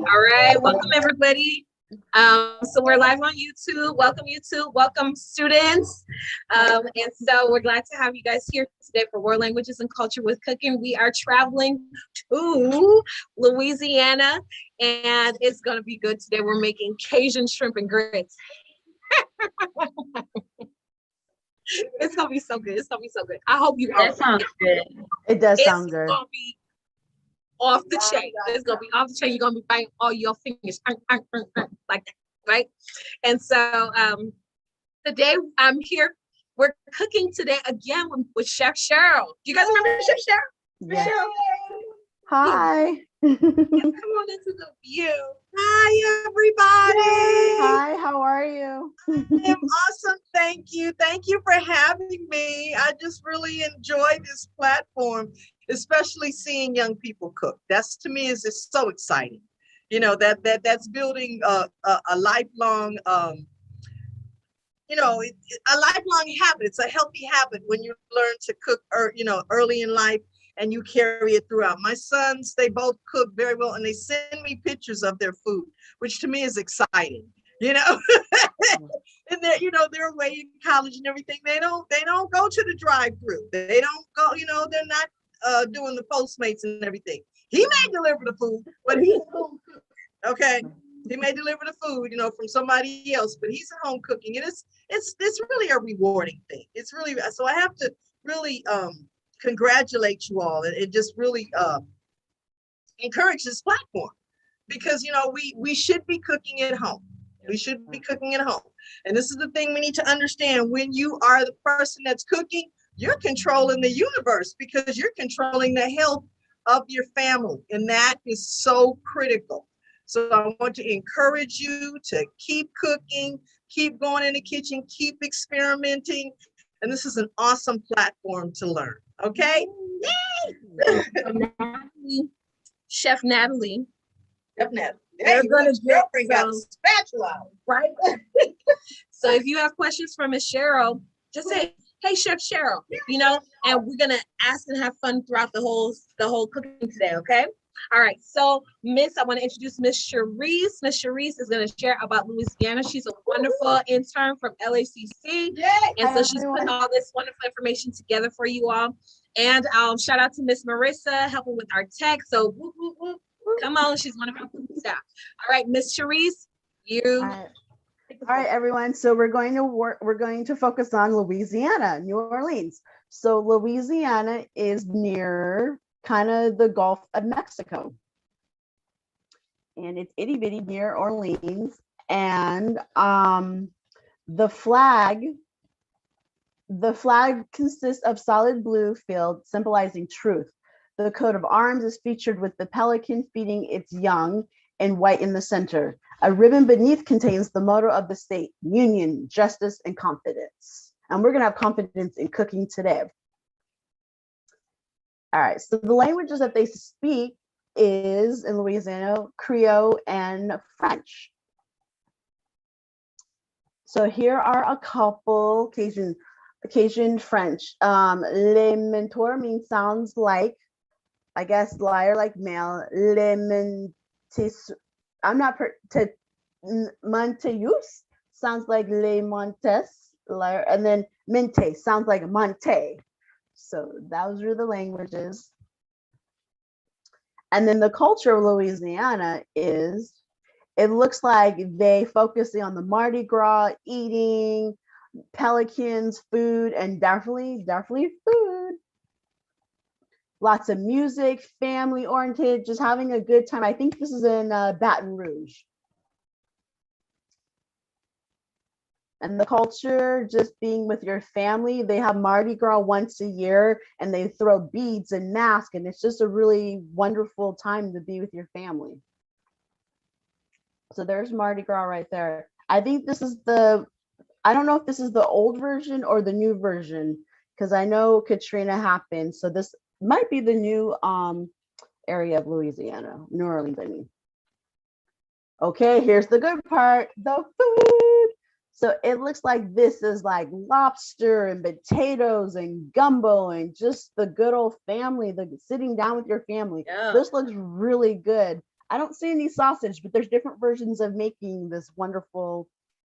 All right, welcome everybody. So we're live on YouTube. Welcome YouTube. Welcome students. And so we're glad to have you guys here today for World Languages and Culture with Cooking. We are traveling to Louisiana, and it's gonna be good today. We're making Cajun shrimp and grits. It's gonna be so good. It's gonna be so good. I hope you are. That sounds good. It does It's sound good. gonna be off the chain. It's gonna be off the chain. You're gonna be biting all your fingers like that, right? And so today I'm here. We're cooking today again with Chef Cheryl. Do you guys remember Chef Cheryl? Yeah. Cheryl? Hi. Come on into the view. Hi, everybody. Hi, how are you? I am awesome. Thank you. Thank you for having me. I just really enjoy this platform, especially seeing young people cook. That's to me is just so exciting. You know, that's building a lifelong a lifelong habit. It's a healthy habit when you learn to cook early in life and you carry it throughout. My sons, they both cook very well and they send me pictures of their food, which to me is exciting. And they're away in college and everything. They don't go to the drive-through. They don't go, they're not doing the Postmates and everything. He may deliver the food, but he's home cooking. Okay. He may deliver the food, from somebody else, but he's at home cooking. And it's really a rewarding thing. It's really, so I have to really congratulate you all and just really encourage this platform because, we should be cooking at home. We should be cooking at home. And this is the thing we need to understand. When you are the person that's cooking, you're controlling the universe because you're controlling the health of your family. And that is so critical. So I want to encourage you to keep cooking, keep going in the kitchen, keep experimenting. And this is an awesome platform to learn. Okay? Yay! Chef Natalie. Chef Natalie. They're gonna bring out the spatula, right? So if you have questions for Miss Cheryl, just say, "Hey, Chef Cheryl," and we're gonna ask and have fun throughout the whole cooking today. Okay. All right. So, I want to introduce Miss Cherise. Miss Cherise is going to share about Louisiana. She's a wonderful intern from LACC, and so she's putting all this wonderful information together for you all. And shout out to Miss Marissa helping with our tech. So, whoop, whoop, whoop. Come on, she's one of our staff. All right, Miss Cherise, you. All right, everyone. So we're going to focus on Louisiana, New Orleans. So Louisiana is near kind of the Gulf of Mexico. And it's itty bitty near Orleans. And the flag consists of solid blue field symbolizing truth. The coat of arms is featured with the pelican feeding its young and white in the center. A ribbon beneath contains the motto of the state: union, justice, and confidence. And we're gonna have confidence in cooking today. All right, so the languages that they speak is in Louisiana, Creole and French. So here are a couple Cajun French. Le mentor means sounds like, I guess, liar, like male. Le mentis, Monteus sounds like le montes, liar, and then mente sounds like monte. So those are the languages. And then the culture of Louisiana is, it looks like they focusing on the Mardi Gras, eating, pelicans, food, and definitely food. Lots of music, family oriented, just having a good time. I think this is in Baton Rouge. And the culture, just being with your family. They have Mardi Gras once a year and they throw beads and masks, and it's just a really wonderful time to be with your family. So there's Mardi Gras right there. I think this is I don't know if this is the old version or the new version, because I know Katrina happened. So this might be the new area of Louisiana, New Orleans, I mean. Okay, here's the good part, the food. So it looks like this is like lobster and potatoes and gumbo and just the good old family, the sitting down with your family. Yeah. This looks really good. I don't see any sausage, but there's different versions of making this wonderful.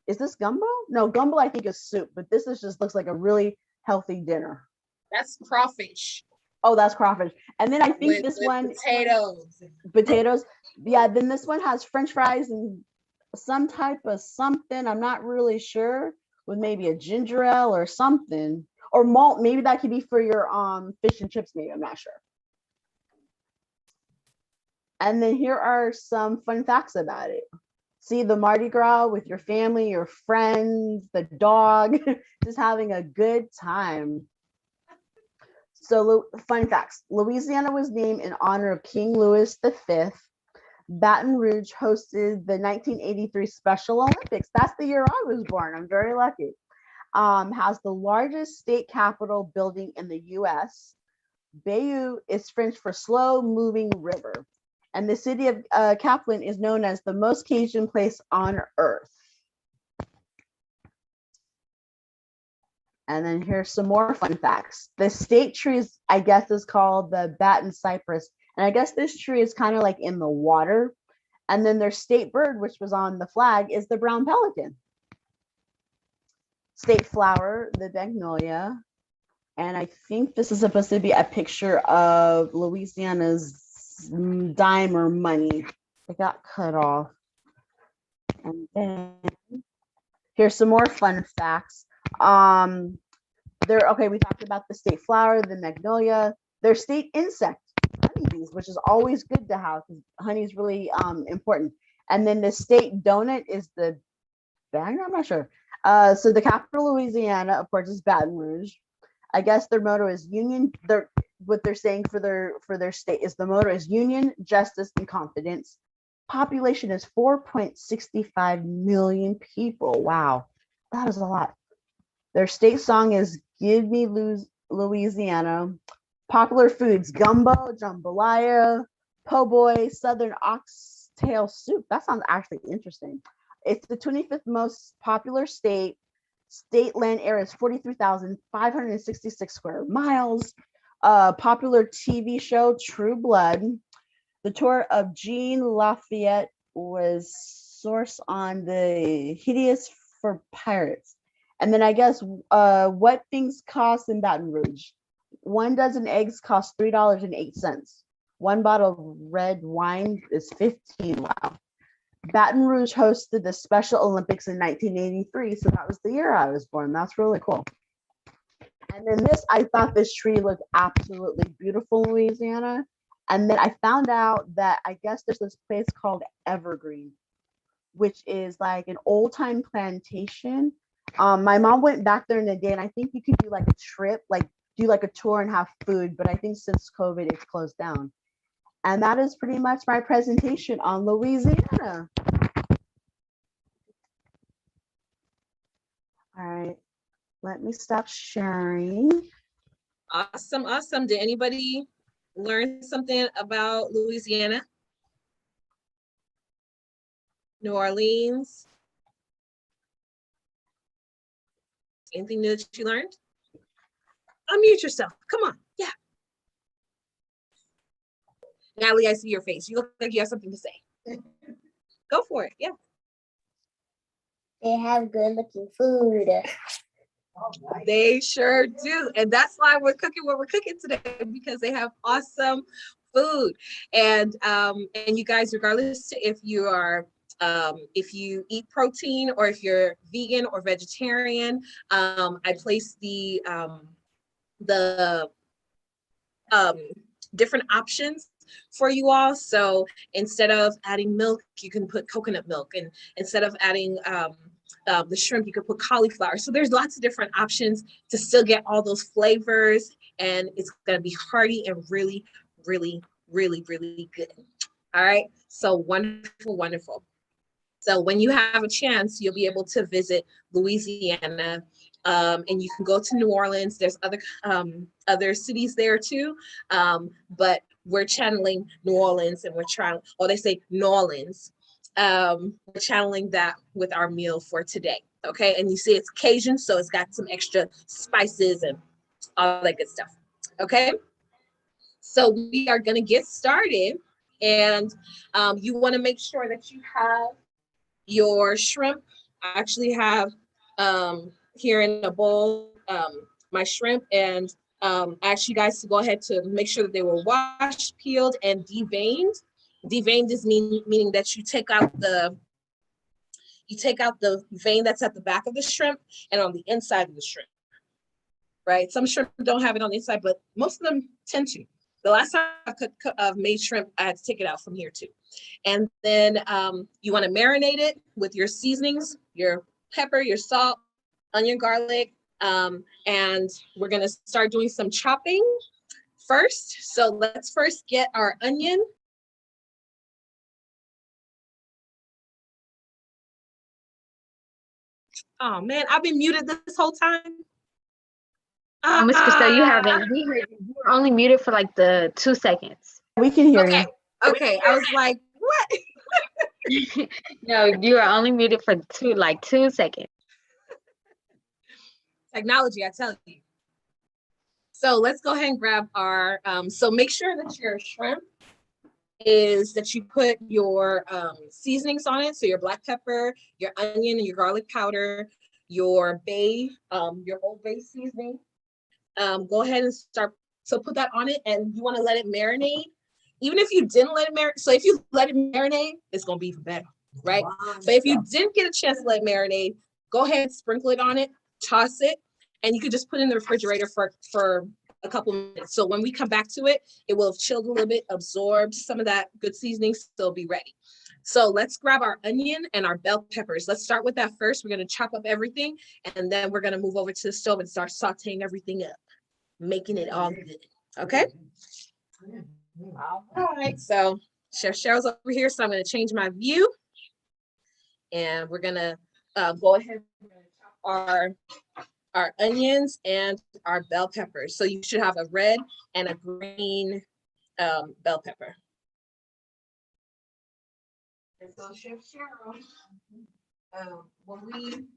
Is this gumbo? No, gumbo I think is soup, but this is just looks like a really healthy dinner. That's crawfish Oh, that's crawfish. And then I think with, this one potatoes. potatoes. Yeah, then this one has French fries and some type of something. I'm not really sure with maybe a ginger ale or something or malt. Maybe that could be for your fish and chips. Maybe I'm not sure. And then here are some fun facts about it. See the Mardi Gras with your family, your friends, the dog, just having a good time. So fun facts. Louisiana was named in honor of King Louis V. Baton Rouge hosted the 1983 Special Olympics. That's the year I was born. I'm very lucky. Has the largest state capitol building in the US. Bayou is French for slow moving river. And the city of Kaplan is known as the most Cajun place on earth. And then here's some more fun facts. The state tree is, I guess, is called the Baton cypress. And I guess this tree is kind of like in the water. And then their state bird, which was on the flag, is the brown pelican. State flower, the magnolia. And I think this is supposed to be a picture of Louisiana's dime or money. It got cut off. And then here's some more fun facts. Okay, we talked about the state flower, the magnolia, their state insect, honeybees, which is always good to have because honey is really important. And then the state donut is the bag, I'm not sure. So the capital Louisiana, of course, is Baton Rouge. I guess their motto is union. What they're saying for their state is the motto is union, justice, and confidence. Population is 4.65 million people. Wow, that is a lot. Their state song is "Give Me Louisiana." Popular foods: gumbo, jambalaya, po' boy, southern oxtail soup. That sounds actually interesting. It's the 25th most popular state. State land area is 43,566 square miles. Popular TV show True Blood. The tour of Jean Lafayette was sourced on the Hideous for Pirates. And then I guess what things cost in Baton Rouge. 1 dozen eggs cost $3.08. 1 bottle of red wine is $15. Wow. Baton Rouge hosted the Special Olympics in 1983. So that was the year I was born. That's really cool. And then I thought this tree looked absolutely beautiful in Louisiana. And then I found out that I guess there's this place called Evergreen, which is like an old time plantation. My mom went back there in the day, and I think you could do like a trip, like do like a tour and have food. But I think since COVID, it's closed down. And that is pretty much my presentation on Louisiana. All right, let me stop sharing. Awesome, awesome. Did anybody learn something about Louisiana? New Orleans? Anything new that you learned? Unmute yourself. Come on. Yeah. Natalie, I see your face. You look like you have something to say. Go for it. Yeah. They have good looking food. They sure do. And that's why we're cooking what we're cooking today, because they have awesome food. And you guys, regardless if you are if you eat protein or if you're vegan or vegetarian, I placed the different options for you all. So instead of adding milk, you can put coconut milk, and instead of adding the shrimp, you could put cauliflower. So there's lots of different options to still get all those flavors, and it's going to be hearty and really, really, really, really good. All right. So wonderful, wonderful. So when you have a chance, you'll be able to visit Louisiana, and you can go to New Orleans. There's other cities there too, but we're channeling New Orleans, and we're trying. Oh, they say New Orleans. We're channeling that with our meal for today. Okay, and you see it's Cajun, so it's got some extra spices and all that good stuff. Okay, so we are gonna get started. And you want to make sure that you have your shrimp. I actually have here in a bowl my shrimp, and ask you guys to go ahead to make sure that they were washed, peeled, and deveined. Deveined is meaning that you take out the vein that's at the back of the shrimp and on the inside of the shrimp, right? Some shrimp don't have it on the inside, but most of them tend to. The last time I made shrimp, I had to take it out from here too. And then you want to marinate it with your seasonings, your pepper, your salt, onion, garlic, and we're gonna start doing some chopping first. So let's first get our onion. Oh man, I've been muted this whole time. Miss Christelle, you haven't. We heard you. You were only muted for like the 2 seconds. We can hear Okay, you. okay. I was like, what? No, you are only muted for 2 seconds. Technology, I tell you. So let's go ahead and grab our, so make sure that your shrimp is that you put your seasonings on it. So your black pepper, your onion, and your garlic powder, your your Old Bay seasoning. Go ahead and start, so put that on it, and you want to let it marinate. Even if you didn't let it marinate, so if you let it marinate, it's going to be even better, right? But if you didn't get a chance to let it marinate, go ahead and sprinkle it on it, toss it, and you could just put it in the refrigerator for a couple minutes. So when we come back to it, it will have chilled a little bit, absorbed some of that good seasoning, still be ready. So let's grab our onion and our bell peppers. Let's start with that first. We're going to chop up everything, and then we're going to move over to the stove and start sauteing everything up, making it all good. Okay? All right. So Chef Cheryl's over here, so I'm going to change my view, and we're going to go ahead and chop our onions and our bell peppers. So you should have a red and a green bell pepper. And so Chef Cheryl, when we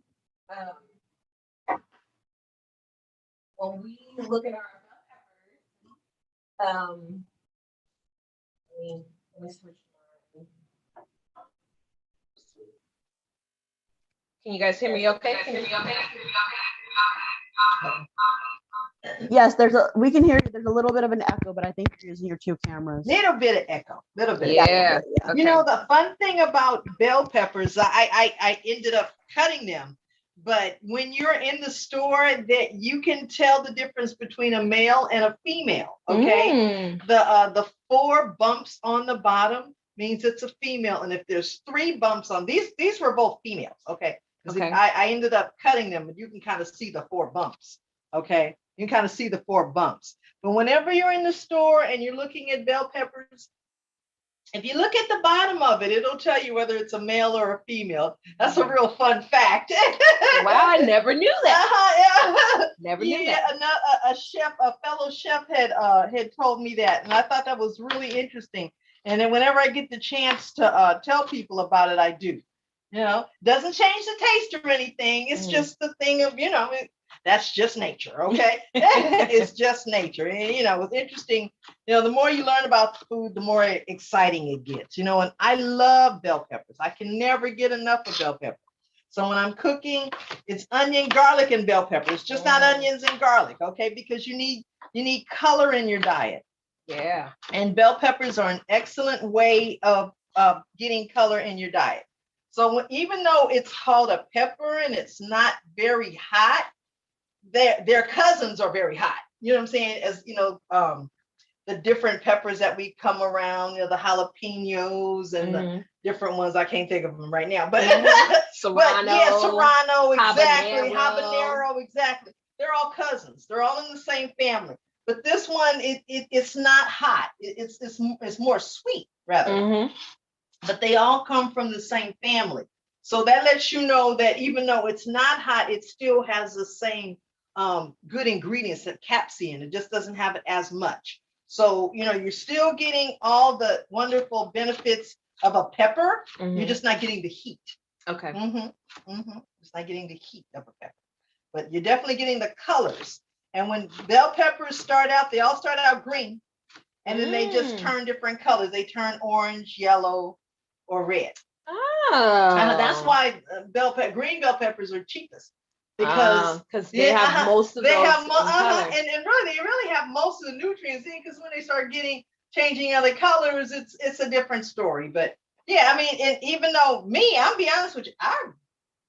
look at our bell peppers, let me switch. Can you guys hear me okay? Yes, we can hear you. There's a little bit of an echo, but I think you're using your two cameras. Little bit of echo, little bit. Yeah. You know, the fun thing about bell peppers, I ended up cutting them, but when you're in the store, that you can tell the difference between a male and a female. Okay, the 4 bumps on the bottom means it's a female, and if there's 3 bumps on these were both females. Okay, because I ended up cutting them, and you can kind of see the 4 bumps. Okay, you can kind of see the 4 bumps. But whenever you're in the store and you're looking at bell peppers, if you look at the bottom of it, it'll tell you whether it's a male or a female. That's a real fun fact. Wow, I never knew that. Yeah. Never knew that. A fellow chef had told me that, and I thought that was really interesting. And then whenever I get the chance to tell people about it, I do. You know, doesn't change the taste or anything. It's just the thing of, you know, that's just nature. Okay. It's just nature. And, you know, it's interesting. You know, the more you learn about the food, the more exciting it gets, you know, and I love bell peppers. I can never get enough of bell peppers. So when I'm cooking, it's onion, garlic, and bell peppers, just not onions and garlic. Okay. Because you need color in your diet. Yeah. And bell peppers are an excellent way of getting color in your diet. So even though it's called a pepper and it's not very hot, their cousins are very hot. You know what I'm saying? As you know, the different peppers that we come around, you know, the jalapenos and the different ones. I can't think of them right now, but Serrano, Serrano, exactly, habanero, exactly. They're all cousins. They're all in the same family. But this one, it's not hot. It's more sweet rather. But they all come from the same family. So that lets you know that even though it's not hot, it still has the same good ingredients that capsaicin. It just doesn't have it as much. So, you know, you're still getting all the wonderful benefits of a pepper. You're just not getting the heat. Okay. It's not getting the heat of a pepper, but you're definitely getting the colors. And when bell peppers start out, they all start out green. and then they just turn different colors. They turn orange, yellow, or red. Oh. That's why green bell peppers are cheapest because they have most of they those have in color. and really they really have most of the nutrients in, because when they start changing other colors, it's a different story. But yeah, I mean, and even though I'll be honest with you, I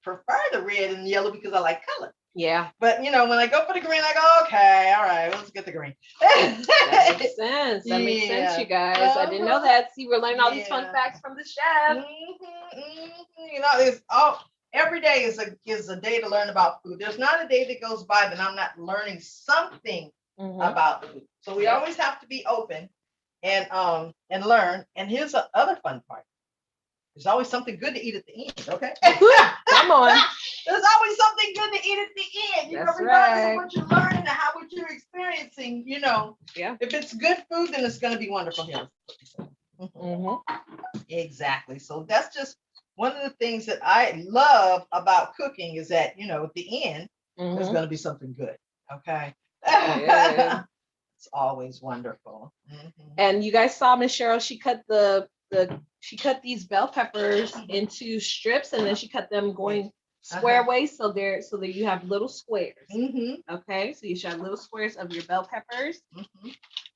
prefer the red and yellow because I like color. Yeah. But when I go for the green, I go, okay, all right, let's get the green. That makes sense. That makes sense, you guys. I didn't know that. See, we're learning all these fun facts from the chef. It's every day is a day to learn about food. There's not a day that goes by that I'm not learning something about food. So we always have to be open and learn. And here's the other fun part. There's always something good to eat at the end, okay? Come on. There's always something good to eat at the end. Regardless of what you're learning and what you're experiencing, Yeah. If it's good food, then it's going to be wonderful here. Exactly. So that's just one of the things that I love about cooking is that, at the end, there's going to be something good. Okay. It's always wonderful. And you guys saw Miss Cheryl, she cut she cut these bell peppers into strips, and then she cut them going square ways, so that you have little squares. Okay, so you should have little squares of your bell peppers.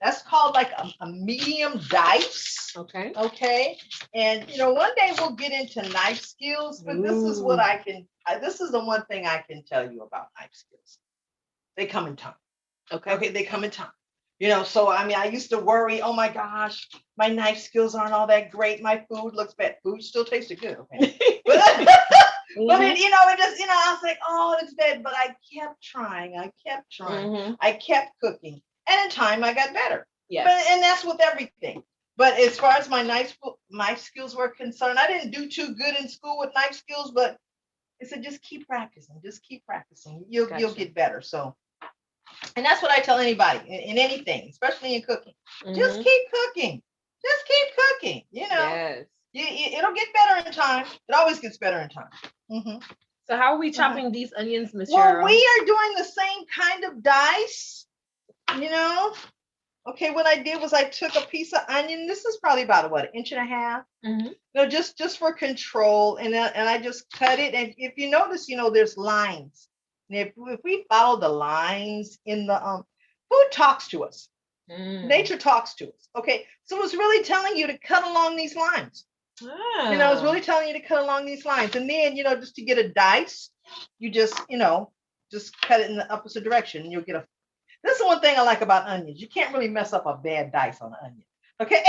That's called like a medium dice. Okay. And one day we'll get into knife skills, but this is what this is the one thing I can tell you about knife skills. They come in time. Okay, they come in time. So I mean, I used to worry, oh my gosh, my knife skills aren't all that great. My food looks bad. Food still tasted good. Okay. But it just, I was like, oh, it's bad. But I kept trying. I kept cooking. And in time, I got better. Yeah. And that's with everything. But as far as my knife skills were concerned, I didn't do too good in school with knife skills, but I said, just keep practicing. You'll get better. So. And that's what I tell anybody in anything, especially in cooking. Just keep cooking. Yes. It'll get better in time. It always gets better in time. So how are we chopping these onions, Miss Cheryl? Well, we are doing the same kind of dice. Okay, what I did was I took a piece of onion. This is probably about an inch and a half. No, just for control, and I just cut it. And if you notice, there's lines. And if we follow the lines in the food talks to us. Nature talks to us. Okay, so it's really telling you to cut along these lines. It's really telling you to cut along these lines. And then, just to get a dice, you just cut it in the opposite direction, and you'll get this is one thing I like about onions. You can't really mess up a bad dice on an onion. Okay,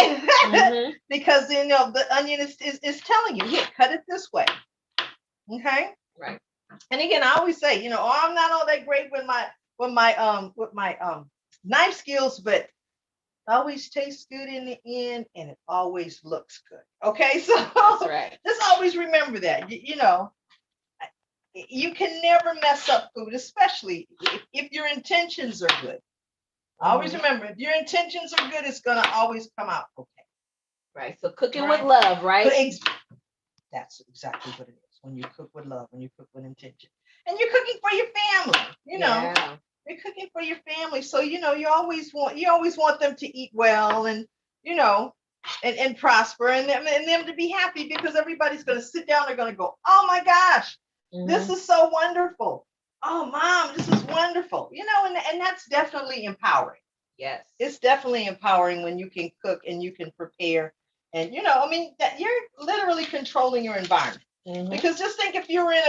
because the onion is telling you, here, cut it this way. Okay, right. And again, I always say, I'm not all that great with my knife skills, but it always tastes good in the end, and it always looks good. Okay, so that's right. Just always remember that. You can never mess up food, especially if your intentions are good. Always remember, if your intentions are good, it's gonna always come out okay. Right. So cooking with love, right? That's exactly what it is. When you cook with love, when you cook with intention, and you're cooking for your family, you're cooking for your family. So you always want them to eat well, and and prosper, and them to be happy, because everybody's going to sit down. They're going to go, oh my gosh, this is so wonderful. Oh, Mom, this is wonderful. And that's definitely empowering. Yes, it's definitely empowering when you can cook and you can prepare, and that you're literally controlling your environment. Because just think if you're in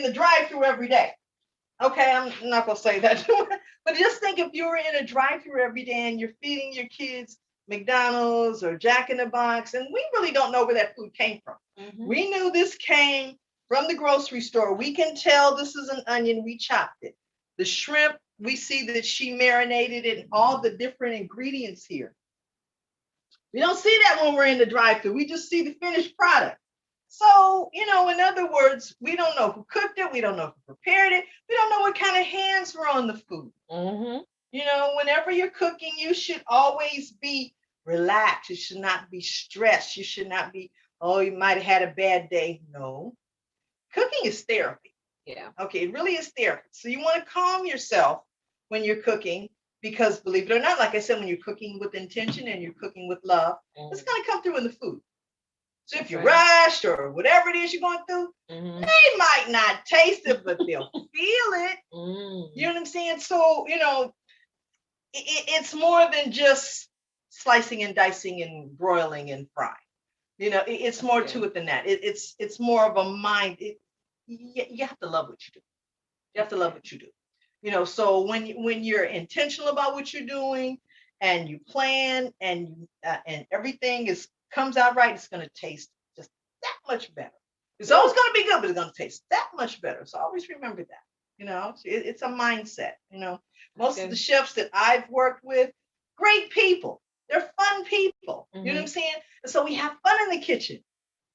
the drive-through every day. Okay, I'm not gonna say that, but just think if you were in a drive-through every day and you're feeding your kids McDonald's or Jack in the Box, and we really don't know where that food came from. We knew this came from the grocery store. We can tell this is an onion. We chopped it. The shrimp, we see that she marinated it, and all the different ingredients here. We don't see that when we're in the drive-through. We just see the finished product. So, in other words, we don't know who cooked it. We don't know who prepared it. We don't know what kind of hands were on the food. Whenever you're cooking, you should always be relaxed. You should not be stressed. You should not be, oh, you might have had a bad day. No. Cooking is therapy. Yeah. Okay, it really is therapy. So you want to calm yourself when you're cooking. because believe it or not, like I said, when you're cooking with intention and you're cooking with love, it's going to come through in the food. So if you're rushed or whatever it is you're going through, they might not taste it, but they'll feel it. You know what I'm saying? So, you know, it's more than just slicing and dicing and broiling and frying. You know, it's more to it than that. It's more of a mind. You have to love what you do. You have to love what you do. You know, so when you're intentional about what you're doing and you plan and everything comes out right, it's going to taste just that much better. It's always going to be good, but it's going to taste that much better. So always remember that. You know, it's a mindset. You know, most of the chefs that I've worked with, great people. They're fun people. You know what I'm saying? And so we have fun in the kitchen.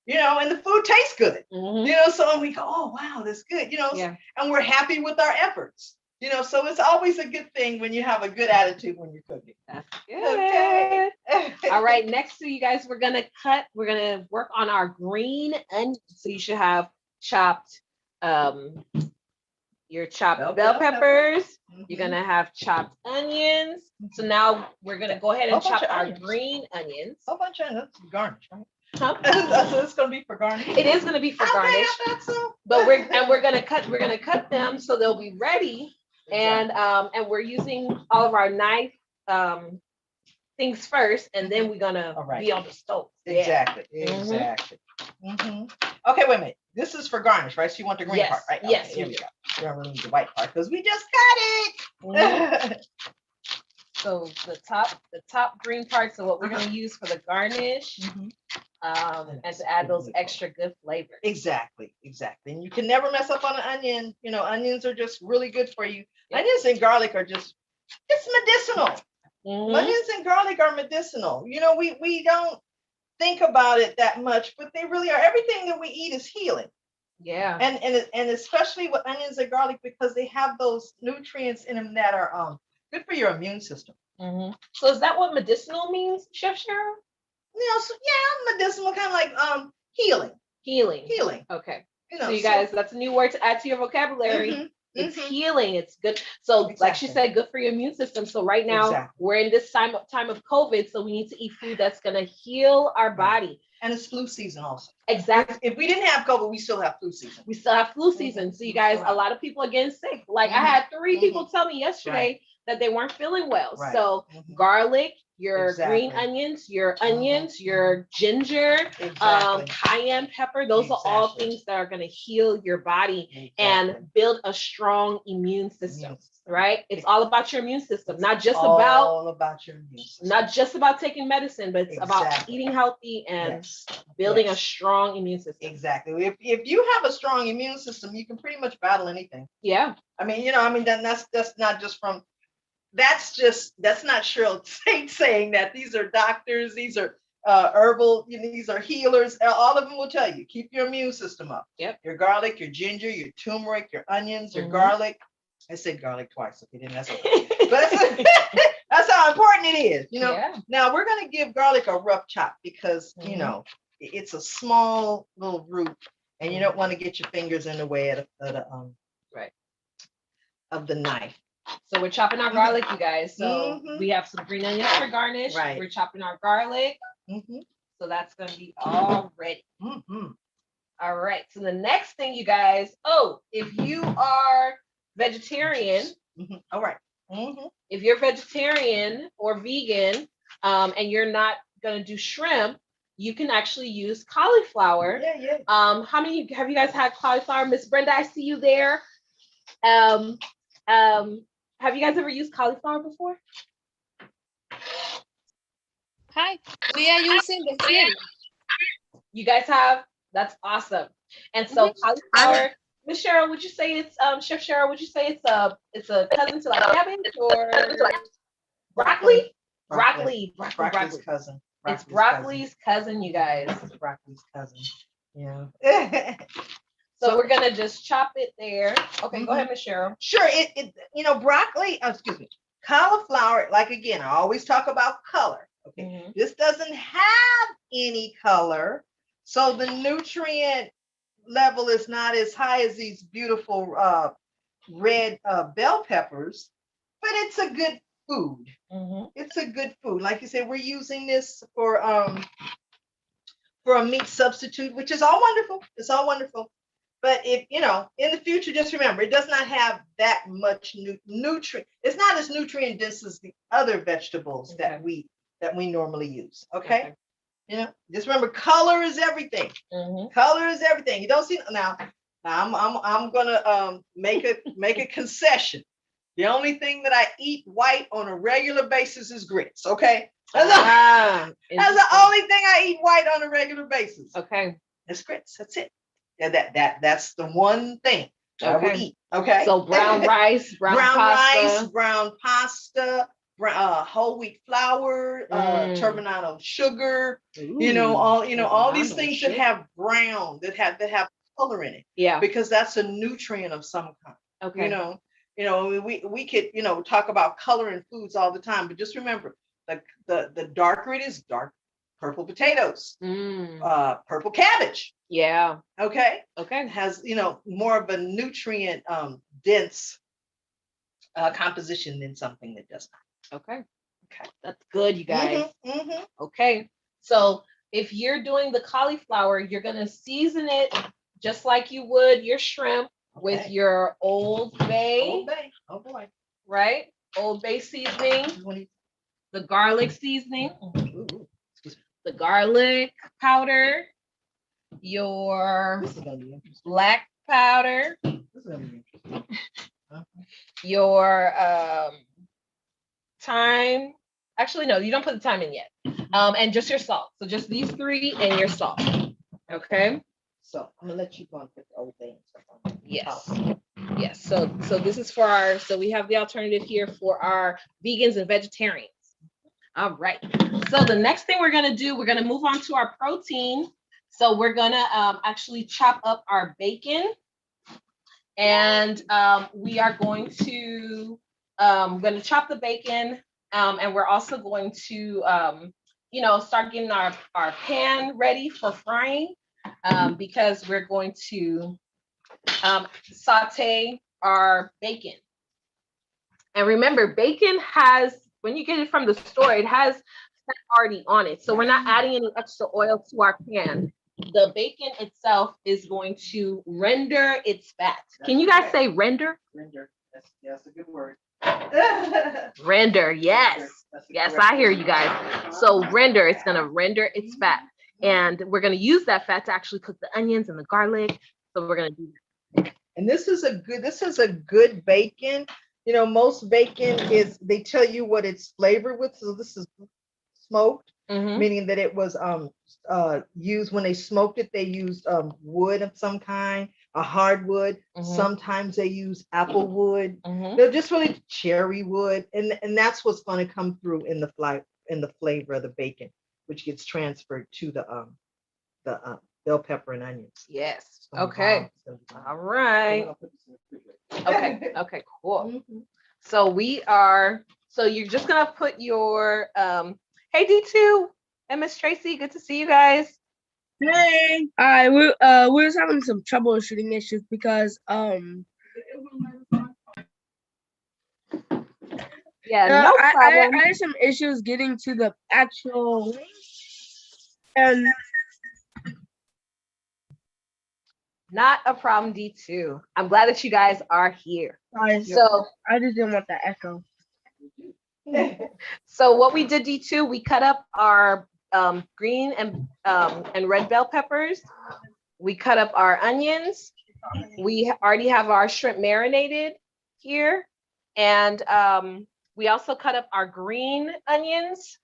You know, and the food tastes good. You know, so we go, oh wow, that's good. You know, and we're happy with our efforts. You know, so it's always a good thing when you have a good attitude when you're cooking. That's good. Okay. All right, next to you guys, we're gonna work on our green onions. So you should have chopped your chopped bell peppers. You're gonna have chopped onions. So now we're gonna go ahead and chop our green onions. A bunch of onions, garnish, right? Huh? So it's gonna be for garnish. It is gonna be for garnish. I thought so. But we're gonna cut them so they'll be ready. And we're using all of our knife things first, and then we're gonna be on the stove. Exactly. Exactly. Okay, wait a minute. This is for garnish, right? So you want the green part, right? Yes. Okay, here we go. We don't really need the white part because we just cut it. So the top green part. So what we're gonna use for the garnish. And to add those extra good flavors. Exactly. And you can never mess up on an onion. You know, onions are just really good for you. Onions and garlic are it's medicinal. Onions and garlic are medicinal. You know, we don't think about it that much, but they really are. Everything that we eat is healing. Yeah. And especially with onions and garlic, because they have those nutrients in them that are good for your immune system. So is that what medicinal means, Chef Cheryl? You know, so medicinal, kind of like healing. Healing. Okay. You know, so you guys, that's a new word to add to your vocabulary. It's healing. It's good. So like she said, good for your immune system. So right now we're in this time of COVID. So we need to eat food that's going to heal our body. And it's flu season also. Exactly. If we didn't have COVID, we still have flu season. We still have flu season. So you guys, a lot of people are getting sick. Like I had 3 people tell me yesterday that they weren't feeling well. So garlic, your green onions, your ginger, cayenne pepper, those are all things that are going to heal your body and build a strong immune system. Right? It's all about your immune system, not just about your immune system. Not just about taking medicine, but it's about eating healthy and building a strong immune system. Exactly. If you have a strong immune system, you can pretty much battle anything. Yeah. I mean, that's not just from that's not Cheryl Tate saying that. These are doctors, these are herbal, these are healers. All of them will tell you, keep your immune system up. Yep. Your garlic, your ginger, your turmeric, your onions, your garlic. I said garlic twice, okay, didn't mess up. But that's how important it is, Now we're gonna give garlic a rough chop because it's a small little root and you don't want to get your fingers in the way of the knife. So we're chopping our garlic, you guys. So we have some green onions for garnish. Right. We're chopping our garlic. So that's going to be all ready. All right. So the next thing, you guys, if you are vegetarian, all right. If you're vegetarian or vegan and you're not going to do shrimp, you can actually use cauliflower. Yeah. How many have you guys had cauliflower? Miss Brenda, I see you there. Have you guys ever used cauliflower before? Hi, we are using the seed. You guys have? That's awesome. And so cauliflower, Miss Cheryl, would you say it's Chef Cheryl? Would you say it's a cousin to like cabbage or broccoli? Broccoli's cousin. It's broccoli's cousin, you guys. It's broccoli's cousin. Yeah. So we're gonna just chop it there. Okay, go ahead, Miss Cheryl. Sure. Broccoli. Cauliflower. Like again, I always talk about color. Okay. This doesn't have any color, so the nutrient level is not as high as these beautiful red bell peppers. But it's a good food. Mhm. It's a good food. Like you said, we're using this for a meat substitute, which is all wonderful. It's all wonderful. But if you know, in the future, just remember it does not have that much nutrient. It's not as nutrient dense as the other vegetables that we normally use. Okay? You know, just remember color is everything. Color is everything. You don't see now. I'm gonna make a concession. The only thing that I eat white on a regular basis is grits. Okay, that's the only thing I eat white on a regular basis. Okay. It's grits. That's it. Yeah, that's the one thing I would eat. Okay. So brown rice, brown pasta. brown pasta, whole wheat flour, turbinado sugar. Ooh, All these turbinado things sugar. that have brown, that have color in it. Yeah. Because that's a nutrient of some kind. Okay. We could talk about color in foods all the time, but just remember the darker it is, dark purple potatoes, purple cabbage. Yeah. Okay. Okay. Has more of a nutrient dense composition than something that does not. Okay. Okay. That's good, you guys. Mhm. Okay. So if you're doing the cauliflower, you're gonna season it just like you would your shrimp with Okay. your Old Bay, Old Bay. Oh boy. right? Old Bay seasoning, the garlic seasoning, the garlic powder, your This is gonna be interesting. black powder, This is gonna be interesting. your thyme. Actually, no, you don't put the thyme in yet. And just your salt. So just these three and your salt. Okay. So I'm gonna let you go and put the Old Bay and stuff on. Yes. Yes. So this is for our. So we have the alternative here for our vegans and vegetarians. All right. So the next thing we're gonna do, we're gonna move on to our protein. So we're gonna actually chop up our bacon, and we are going to chop the bacon, and we're also going to start getting our pan ready for frying, because we're going to saute our bacon. And remember, bacon has, when you get it from the store, it has fat already on it. So we're not adding any extra oil to our pan. The bacon itself is going to render its fat. Can you guys say render? Render. That's a good word. Render, yes. Yes, I hear you guys. So render, it's gonna render its fat. And we're gonna use that fat to actually cook the onions and the garlic. So we're gonna do that. And this is a good bacon. Most bacon they tell you what it's flavored with. So this is smoked, meaning that it was used when they smoked it. They used wood of some kind, a hardwood. Sometimes they use apple wood. They're just really cherry wood, and that's what's going to come through in the flavor of the bacon, which gets transferred to the bell pepper and onions. Yes. Okay. All right. Okay. Okay. Cool. So you're just gonna put your hey D2 and Miss Tracy, good to see you guys. Hey. All right, we're just having some troubleshooting issues because Yeah, no problem. I had some issues getting to the actual and Not a problem, D2. I'm glad that you guys are here. So I just didn't want that echo. So what we did, D2, we cut up our green and red bell peppers. We cut up our onions. We already have our shrimp marinated here. And we also cut up our green onions.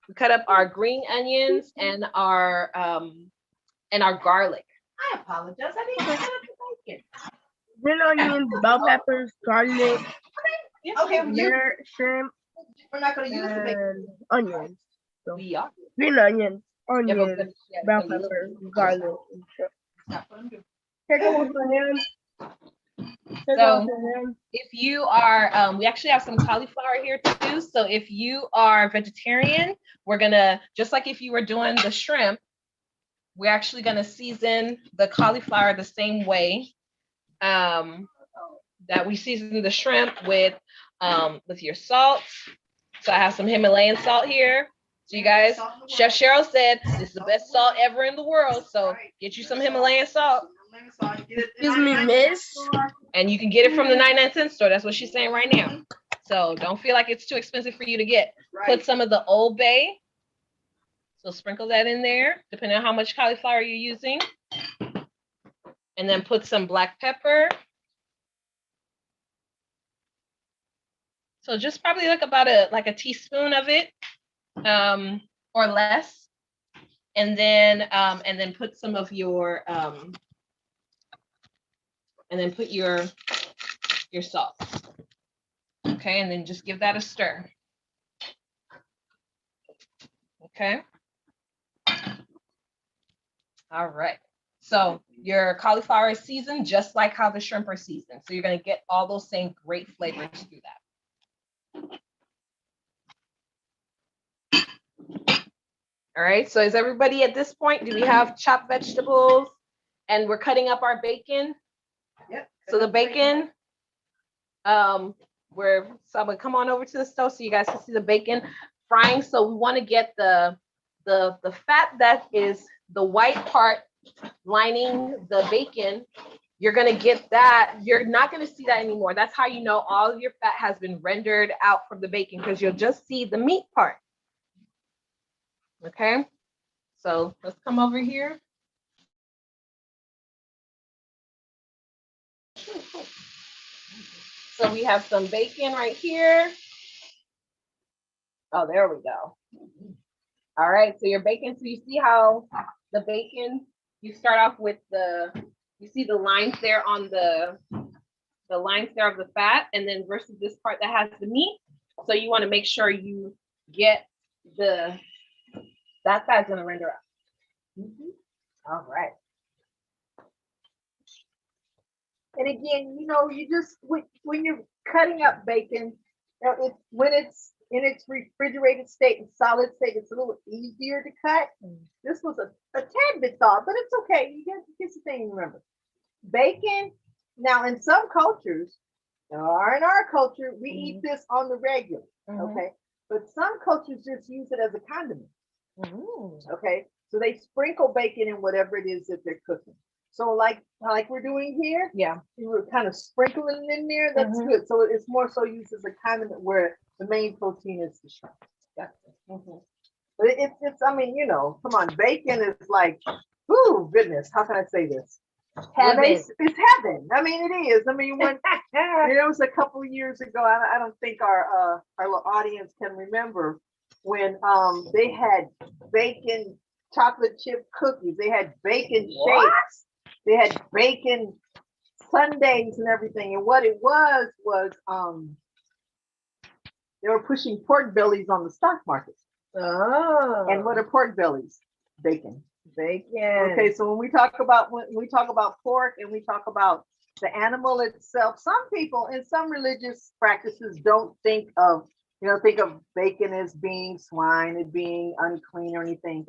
We cut up our green onions and our garlic. I apologize. I didn't cut up the bacon. Green onions, bell peppers, garlic, Okay, shrimp, we're not going to use the bacon. and onions. So We are. green onions, Yeah, onions, but- bell pepper, garlic, and shrimp. Take it with your hand. Take it So- with your hand. If you are, we actually have some cauliflower here too. So if you are vegetarian, we're gonna, just like if you were doing the shrimp, we're actually gonna season the cauliflower the same way that we season the shrimp with with your salt. So I have some Himalayan salt here. So you guys, Chef Cheryl said this is the best salt ever in the world. So get you some Himalayan salt. Excuse me, miss. And you can get it from the 99-cent store. That's what she's saying right now. So don't feel like it's too expensive for you to get. Put some of the Old Bay. So sprinkle that in there, depending on how much cauliflower you're using. And then put some black pepper. So just probably like about a teaspoon of it, or less. And then put some of your and then put your salt. Okay, and then just give that a stir. Okay. All right. So your cauliflower is seasoned just like how the shrimp are seasoned. So you're going to get all those same great flavors through that. All right. So is everybody at this point? Do we have chopped vegetables? And we're cutting up our bacon. Yep. So the bacon, so I'm gonna come on over to the stove so you guys can see the bacon frying. So we want to get the fat that is the white part lining the bacon. You're gonna get that. You're not gonna see that anymore. That's how you know all of your fat has been rendered out from the bacon, because you'll just see the meat part. Okay, so let's come over here. So we have some bacon right here. Oh, there we go. All right, so your bacon, so you see how the bacon, you start off with you see the lines there on the lines there of the fat, and then versus this part that has the meat. So you want to make sure you get that fat's gonna render out. All right. And again, you just when you're cutting up bacon, when it's in its refrigerated state and solid state, it's a little easier to cut. This was a tad bit soft, but it's okay. Here's the thing, remember. Bacon, now in some cultures, or in our culture, we eat this on the regular, okay? But some cultures just use it as a condiment, okay? So they sprinkle bacon in whatever it is that they're cooking. So like we're doing here, we're kind of sprinkling it in there. That's good. So it's more so used as a condiment where the main protein is the shrimp. But it's I mean, come on, bacon is like, ooh, goodness, how can I say this? Heaven. It's heaven. I mean, it is. I mean, when it was a couple of years ago, I don't think our audience can remember when they had bacon chocolate chip cookies. They had bacon shakes. They had bacon sundaes and everything. And what it was they were pushing pork bellies on the stock market. Oh. And what are pork bellies? Bacon. Bacon. Okay, so when we talk about pork and we talk about the animal itself, some people in some religious practices don't think of bacon as being swine, as being unclean or anything.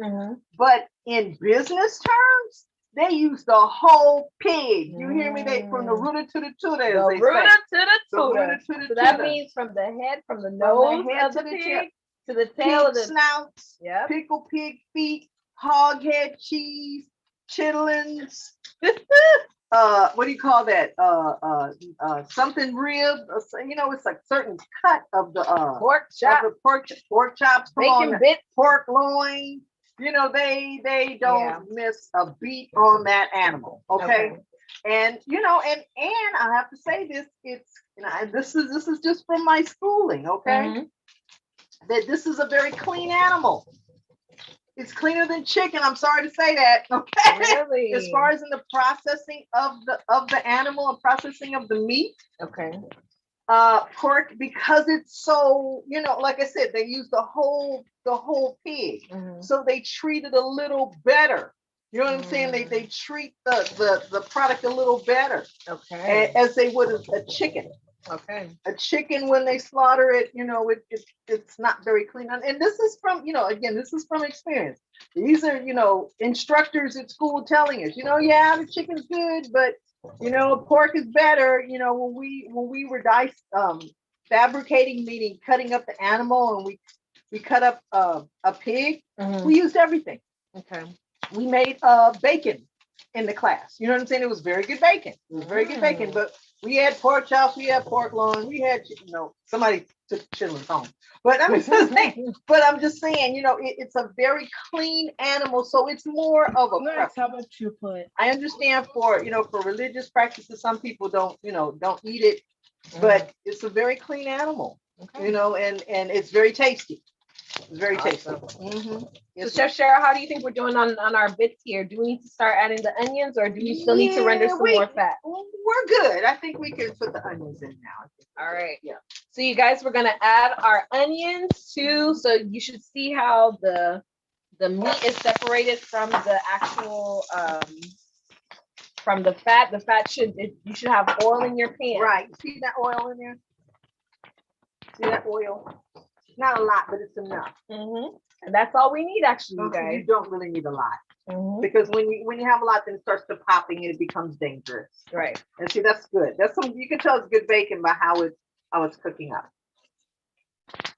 But in business terms, they use the whole pig. You hear me? They from the rooter to the tutor. The rooter to the tutor. So that means from the head, from the nose of the pig to the tail of the snouts, pickle pig feet, hog head cheese, chitlins. What do you call that? Something rib. It's a certain cut of the pork chop, pork chops, bacon bits, pork loin. They don't miss a beat on that animal. Okay. And I have to say this. This is just from my schooling. Okay. That this is a very clean animal. It's cleaner than chicken. I'm sorry to say that. Okay. Really? As far as in the processing of the animal and processing of the meat. Okay. Pork, because it's so, like I said, they use the whole pig. So they treat it a little better. You know what I'm saying? They treat the product a little better. Okay. As they would a chicken. Okay. A chicken, when they slaughter it, it's not very clean. And this is from, again, this is from experience. These are, instructors at school telling us, the chicken's good, but pork is better. When we were fabricating, meaning cutting up the animal, and we cut up a pig. Mhm. We used everything. Okay. We made bacon in the class. You know what I'm saying? It was very good bacon. It was very good bacon. But we had pork chops, we had pork loin, we had somebody took chitlins home. But I'm just saying, it's a very clean animal, so it's more of a Next, how about you put? I understand for religious practices, some people don't eat it, but it's a very clean animal, Okay. and it's very tasty. It's very tasty. So Yes, Chef Cheryl, how do you think we're doing on our bits here? Do we need to start adding the onions, or do we still need to render some more fat? we're good. I think we can put the onions in now. All right. Yeah. So you guys, we're gonna add our onions too. So you should see how the meat is separated from the actual from the fat. The fat you should have oil in your pan. Right. See that oil in there? See that oil? Not a lot, but it's enough. And that's all we need, actually, you You guys. don't really need a lot, because when you have a lot, then it starts to popping and it becomes dangerous. Right. And see, that's good. That's something you can tell it's good bacon by how it's cooking up.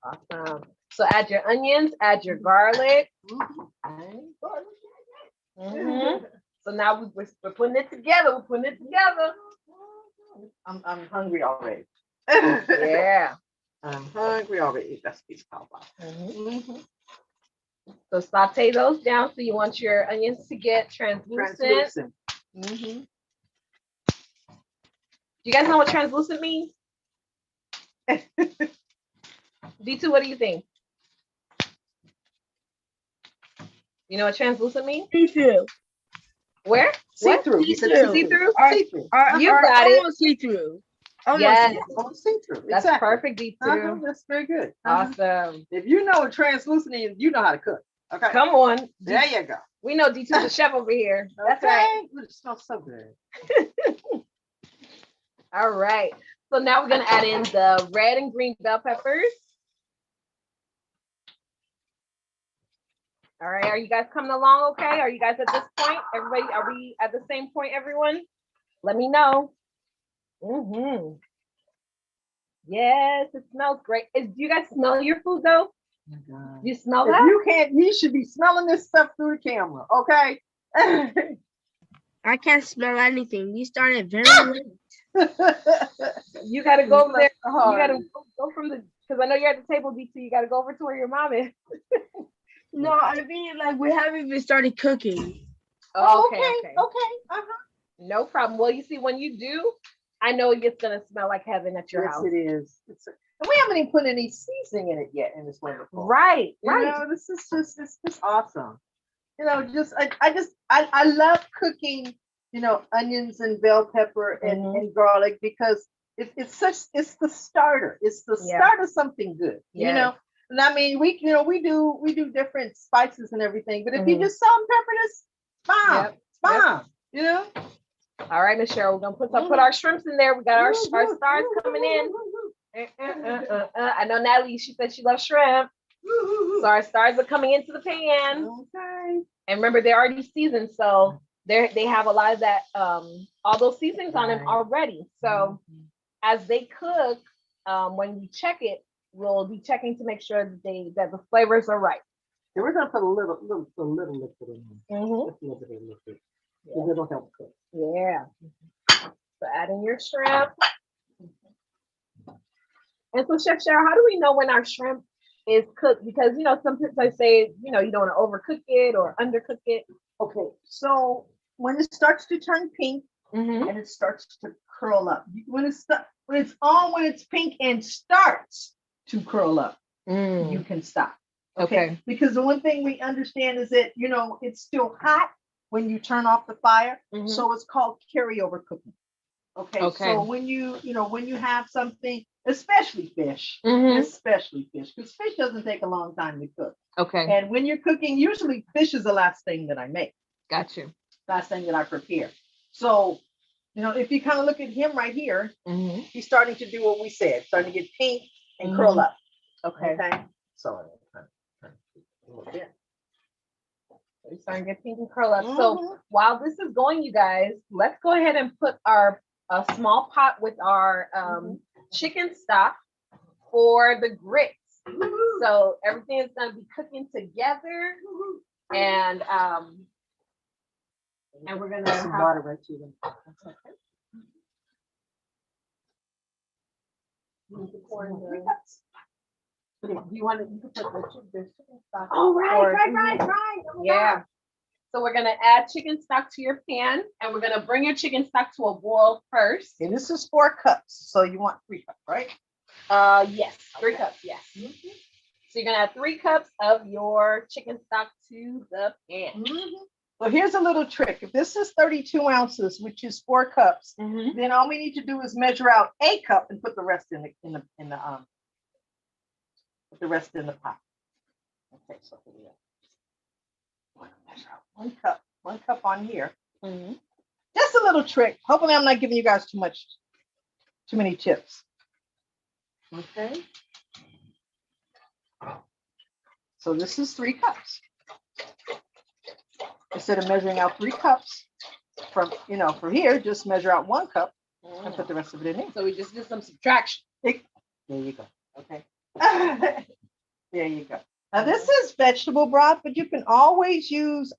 Awesome. So add your onions, add your garlic. So now we're putting it together. We're putting it together. I'm hungry already. Yeah. I'm hungry already. That's what So saute those down. So you want your onions to get translucent. Do you guys know what translucent means? D2, what do you think? You know what translucent means? See-through. Where? See-through. See-through. See-through? See-through. You got it. Almost see-through. Yes. See-through. That's Exactly. perfect, D2. That's very good. Awesome. If you know what translucent is, you know how to cook. Okay. Come on. There you go. We know D2's a chef over here. That's right. Ooh, it smells so good. All right. So now we're gonna add in the red and green bell peppers. All right. Are you guys coming along okay? Are you guys at this point? Everybody, are we at the same point, everyone? Let me know. Yes, it smells great. Do you guys smell your food though? Oh my God. You smell If that? you can't, you should be smelling this stuff through the camera, okay? I can't smell anything. We started very late. You gotta go over there. You Hard. gotta go from because I know you're at the table, D2. You gotta go over to where your mom is. No, I mean like we haven't even started cooking. Oh, okay. Uh-huh. No problem. Well, you see, when you do, I know it's gonna smell like heaven at your Yes, house. it is. And we haven't even put any seasoning in it yet, and it's wonderful. Right. This is just awesome. I love cooking, onions and bell pepper and garlic, because it's the starter. It's the start of something good. And I mean, we do different spices and everything, but if you just salt and pepper this, bomb. It's bomb. All right, Miss Cheryl, we're gonna put our shrimps in there. We got our stars coming in. I know Natalie, she said she loves shrimp. So our stars are coming into the pan. Okay. And remember, they're already seasoned, so they have a lot of that, all those seasonings on them already. So as they cook, when we check it, we'll be checking to make sure that the flavors are right. Yeah, we're gonna put a little liquid in there. Just a little bit of liquid. Because it'll help cook. Yeah. So add in your shrimp. And so, Chef Cheryl, how do we know when our shrimp is cooked? Because some people say you don't want to overcook it or undercook it. Okay, so when it starts to turn pink and it starts to curl up, when it's pink and starts to curl up, you can stop. Okay. Because the one thing we understand is that it's still hot when you turn off the fire, so it's called carryover cooking. Okay. So when you have something, especially fish, because fish doesn't take a long time to cook. Okay. And when you're cooking, usually fish is the last thing that I make. Got you. Last thing that I prepare. So, if you kind of look at him right here, he's starting to do what we said, starting to get pink and curl up. Okay. So, We're starting to get pink and curl up. So while this is going, you guys, let's go ahead and put a small pot with our chicken stock. for the grits. So everything is gonna be cooking together, and we're gonna Some have water right to them. to pour in the. Do you want to? You can put the chicken stock. Oh, right. Oh, yeah. So we're gonna add chicken stock to your pan, and we're gonna bring your chicken stock to a boil first. And this is 4 cups, so you want 3 cups, right? Yes, 3 cups. Yes. So you're gonna add 3 cups of your chicken stock to the pan. So here's a little trick. If this is 32 ounces, which is 4 cups, Mm-hmm. then all we need to do is measure out a cup and put the rest in the put the rest in the pot. Okay, so here we go. I'm gonna measure out 1 cup on here. Mm-hmm. Just a little trick. Hopefully, I'm not giving you guys too many tips. Okay. So this is 3 cups. Instead of measuring out 3 cups from here, just measure out 1 cup and put the rest of it in there. So we just did some subtraction. There you go. Okay. There you go. Now this is vegetable broth, but you can always use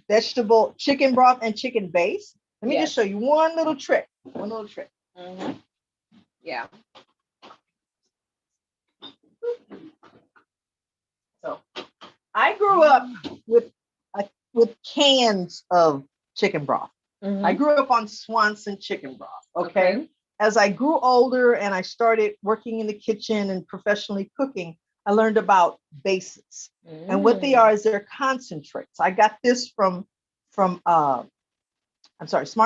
vegetable chicken broth and chicken base. Let me just show you one little trick. Mm-hmm. Yeah. So I grew up with cans of chicken broth. Mm-hmm. I grew up on Swanson chicken broth. Okay. As I grew older and I started working in the kitchen and professionally cooking, I learned about bases. And what they are is they're concentrates. I got this from Smart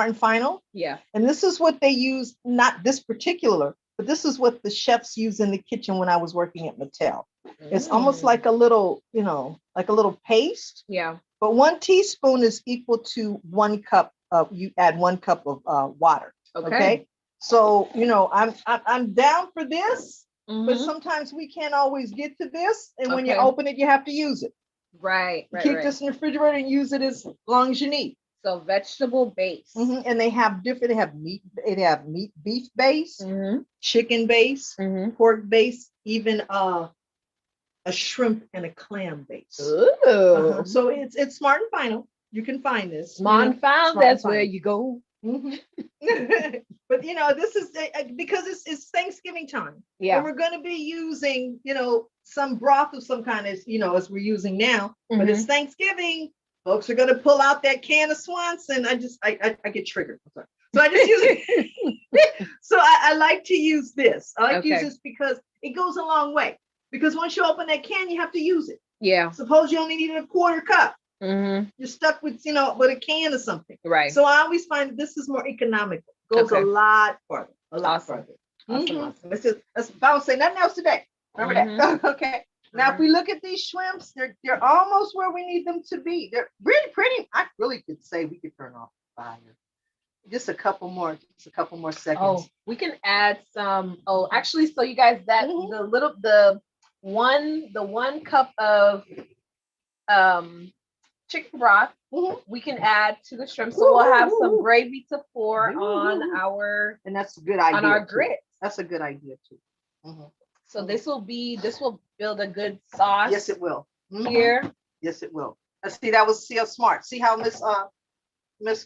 and Final. Yeah. And this is what they use, not this particular, but this is what the chefs use in the kitchen when I was working at Mattel. It's almost like a little, like a little paste. Yeah. But 1 teaspoon is equal to 1 cup you add 1 cup of water. Okay. So, I'm down for this, but sometimes we can't always get to this. And when you open it, you have to use it. Right. Keep this in the refrigerator and use it as long as you need. So vegetable base. And they have meat, beef base, chicken base, pork base, even a shrimp and a clam base. Ooh. So it's Smart and Final. You can find this. Smart Found, that's where you go. But this is because it's Thanksgiving time. Yeah. And we're going to be using, some broth of some kind as we're using now. But it's Thanksgiving. Folks are going to pull out that can of Swanson. I get triggered. So I just use it. So I like to use this. I like to use this because it goes a long way. Because once you open that can, you have to use it. Yeah. Suppose you only needed a 1/4 cup. Mm-hmm. You're stuck with, with a can or something. Right. So I always find this is more economical. Goes a lot further. Further. Awesome. That's if I don't say nothing else today. Remember that. Okay. Now, if we look at these shrimps, they're almost where we need them to be. They're really pretty. I really could say we could turn off the fire. Just a couple more seconds. Oh, we can add some. Oh, actually, so you guys, that the 1 cup of chicken broth, we can add to the shrimp. So we'll have some gravy to pour on our, and that's a good idea. On our grits. That's a good idea too. So this will build a good sauce. Yes, it will. Here. Yes, it will. Let's see, that was how smart. See how Miss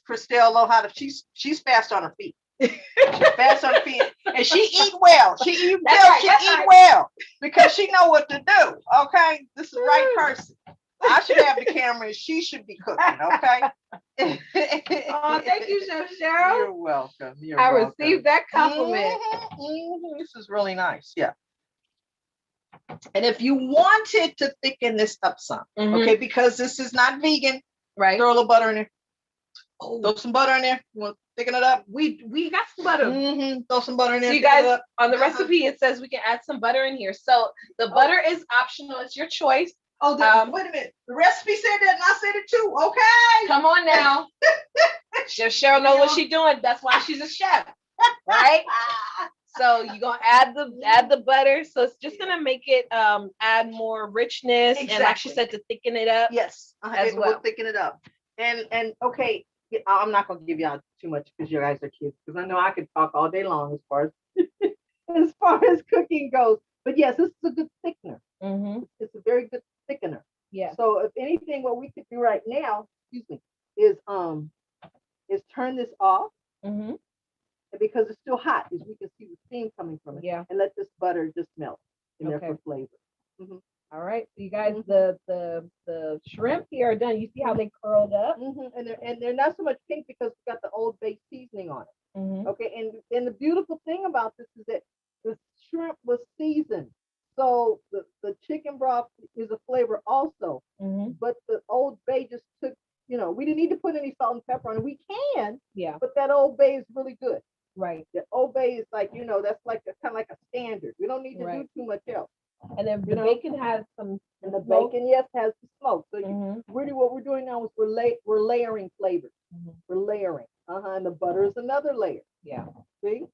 Christelle know how to, she's fast on her feet. She's fast on her feet. And she eat well. She eat well because she know what to do. Okay. This is the right person. I should have the camera and she should be cooking. Okay. Oh, thank you, Chef Cheryl. You're welcome. I received that compliment. This is really nice. Yeah. And if you wanted to thicken this up some, okay, because this is not vegan, right? Throw a little butter in there. Throw some butter in there. You want to thicken it up? We got some butter. Throw some butter in there. So you guys, on the recipe, it says we can add some butter in here. So the butter is optional. It's your choice. Oh, wait a minute. The recipe said that and I said it too. Okay. Come on now. Chef Cheryl knows what she's doing. That's why she's a chef, right? So you're gonna add the butter. So it's just gonna make it add more richness and, like she said, to thicken it up. Yes, as well. We'll thicken it up. And okay, I'm not gonna give y'all too much because you guys are kids. Because I know I could talk all day long as far as as far as cooking goes. But yes, this is a good thickener. Mm-hmm. It's a very good thickener. Yeah. So if anything, what we could do right now, excuse me, is turn this off Mm-hmm. because it's still hot, as we can see the steam coming from it. Yeah. And let this butter just melt in there Okay. for flavor. Mm-hmm. All right. So you guys, Mhm. the shrimp here are done. You see how they curled up? Mm-hmm. And they're not so much pink because we got the Old Bay seasoning on it. Mm-hmm. Okay, and the beautiful thing about this is that the shrimp was seasoned. So the chicken broth is a flavor also, Mm-hmm. but the Old Bay just took, we didn't need to put any salt and pepper on it. We can, Yeah. but that Old Bay is really good. Right. The Old Bay is like, that's like kind of like a standard. We don't need to Right. do too much else. And then the bacon has some And the smoke. bacon, yes, has the smoke. So Mm-hmm. really what we're doing now is we're layering flavors. Mm-hmm. We're layering. And the butter is another layer. Yeah. See?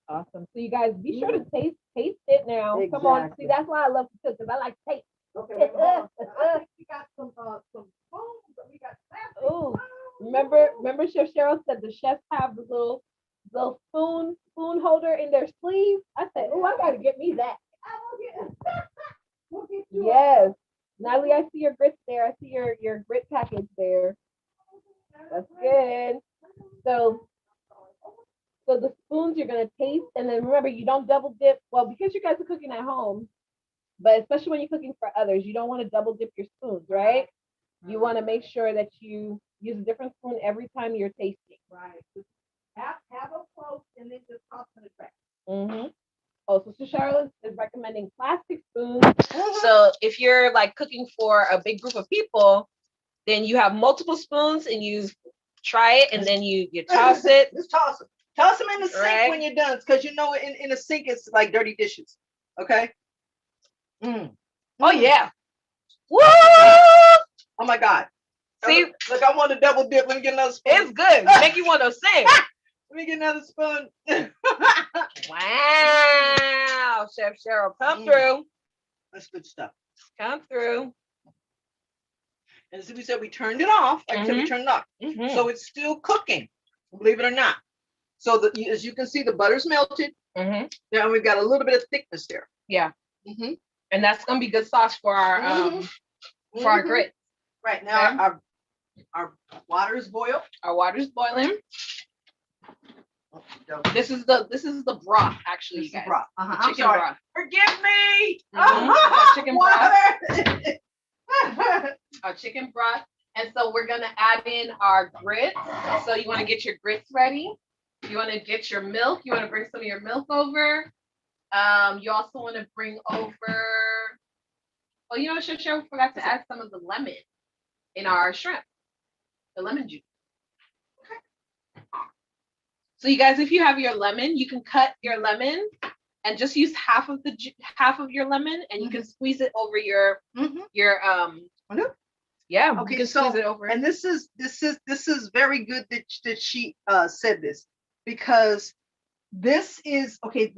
Awesome. So you guys be sure to taste it now. Come on. Exactly. See, that's why I love to cook, because I like taste. Okay, wait, hold on. I think we got some spoons, but we got plastic Ooh. spoons. Remember Chef Cheryl said the chefs have the little spoon holder in their sleeve. I said, oh, I gotta get me that. We'll get you Yes. Natalie, I see your grits there. I see your grit package there. That's good. So the spoons you're gonna taste, and then remember, you don't double dip. Well, because you guys are cooking at home, but especially when you're cooking for others, you don't want to double dip your spoons, right? You want to make sure that you use a different spoon every time you're tasting. Right. Just have a close and then just toss in the trash. Mm-hmm. Oh, so Charlotte is recommending plastic spoons. So if you're like cooking for a big group of people, then you have multiple spoons and you try it, and then you toss it. Just toss them. Toss them in the sink Right. when you're done, because in the sink it's like dirty dishes. Okay. Oh yeah. Woo! Oh my God. See, look, I want to double dip. Let me get another spoon. it's good. Make you want to sing. Let me get another spoon. Wow, Chef Cheryl, come through. That's good stuff. Come through. And as we said, we turned it off. Like I said, we turned it off. Mm-hmm. So it's still cooking, believe it or not. So as you can see, the butter's melted. Mm-hmm. Now we've got a little bit of thickness there. Yeah. Mm-hmm. And that's gonna be good sauce for our grits. Right now, Okay. our water is boiled. Our water's boiling. This is the broth, actually, you guys. Broth. The I'm chicken sorry. broth. Forgive me. Our chicken broth. Water. Our chicken broth. And so we're gonna add in our grits. So you want to get your grits ready. You want to get your milk. You want to bring some of your milk over. You also want to bring over. Oh, you know what, Chef Cheryl forgot to add some of the lemon in our shrimp. The lemon juice. Okay. So you guys, if you have your lemon, you can cut your lemon and just use half of your lemon, and you can squeeze it over your yeah. Okay, you can so squeeze it over. and this is very good that she said this, because this is okay.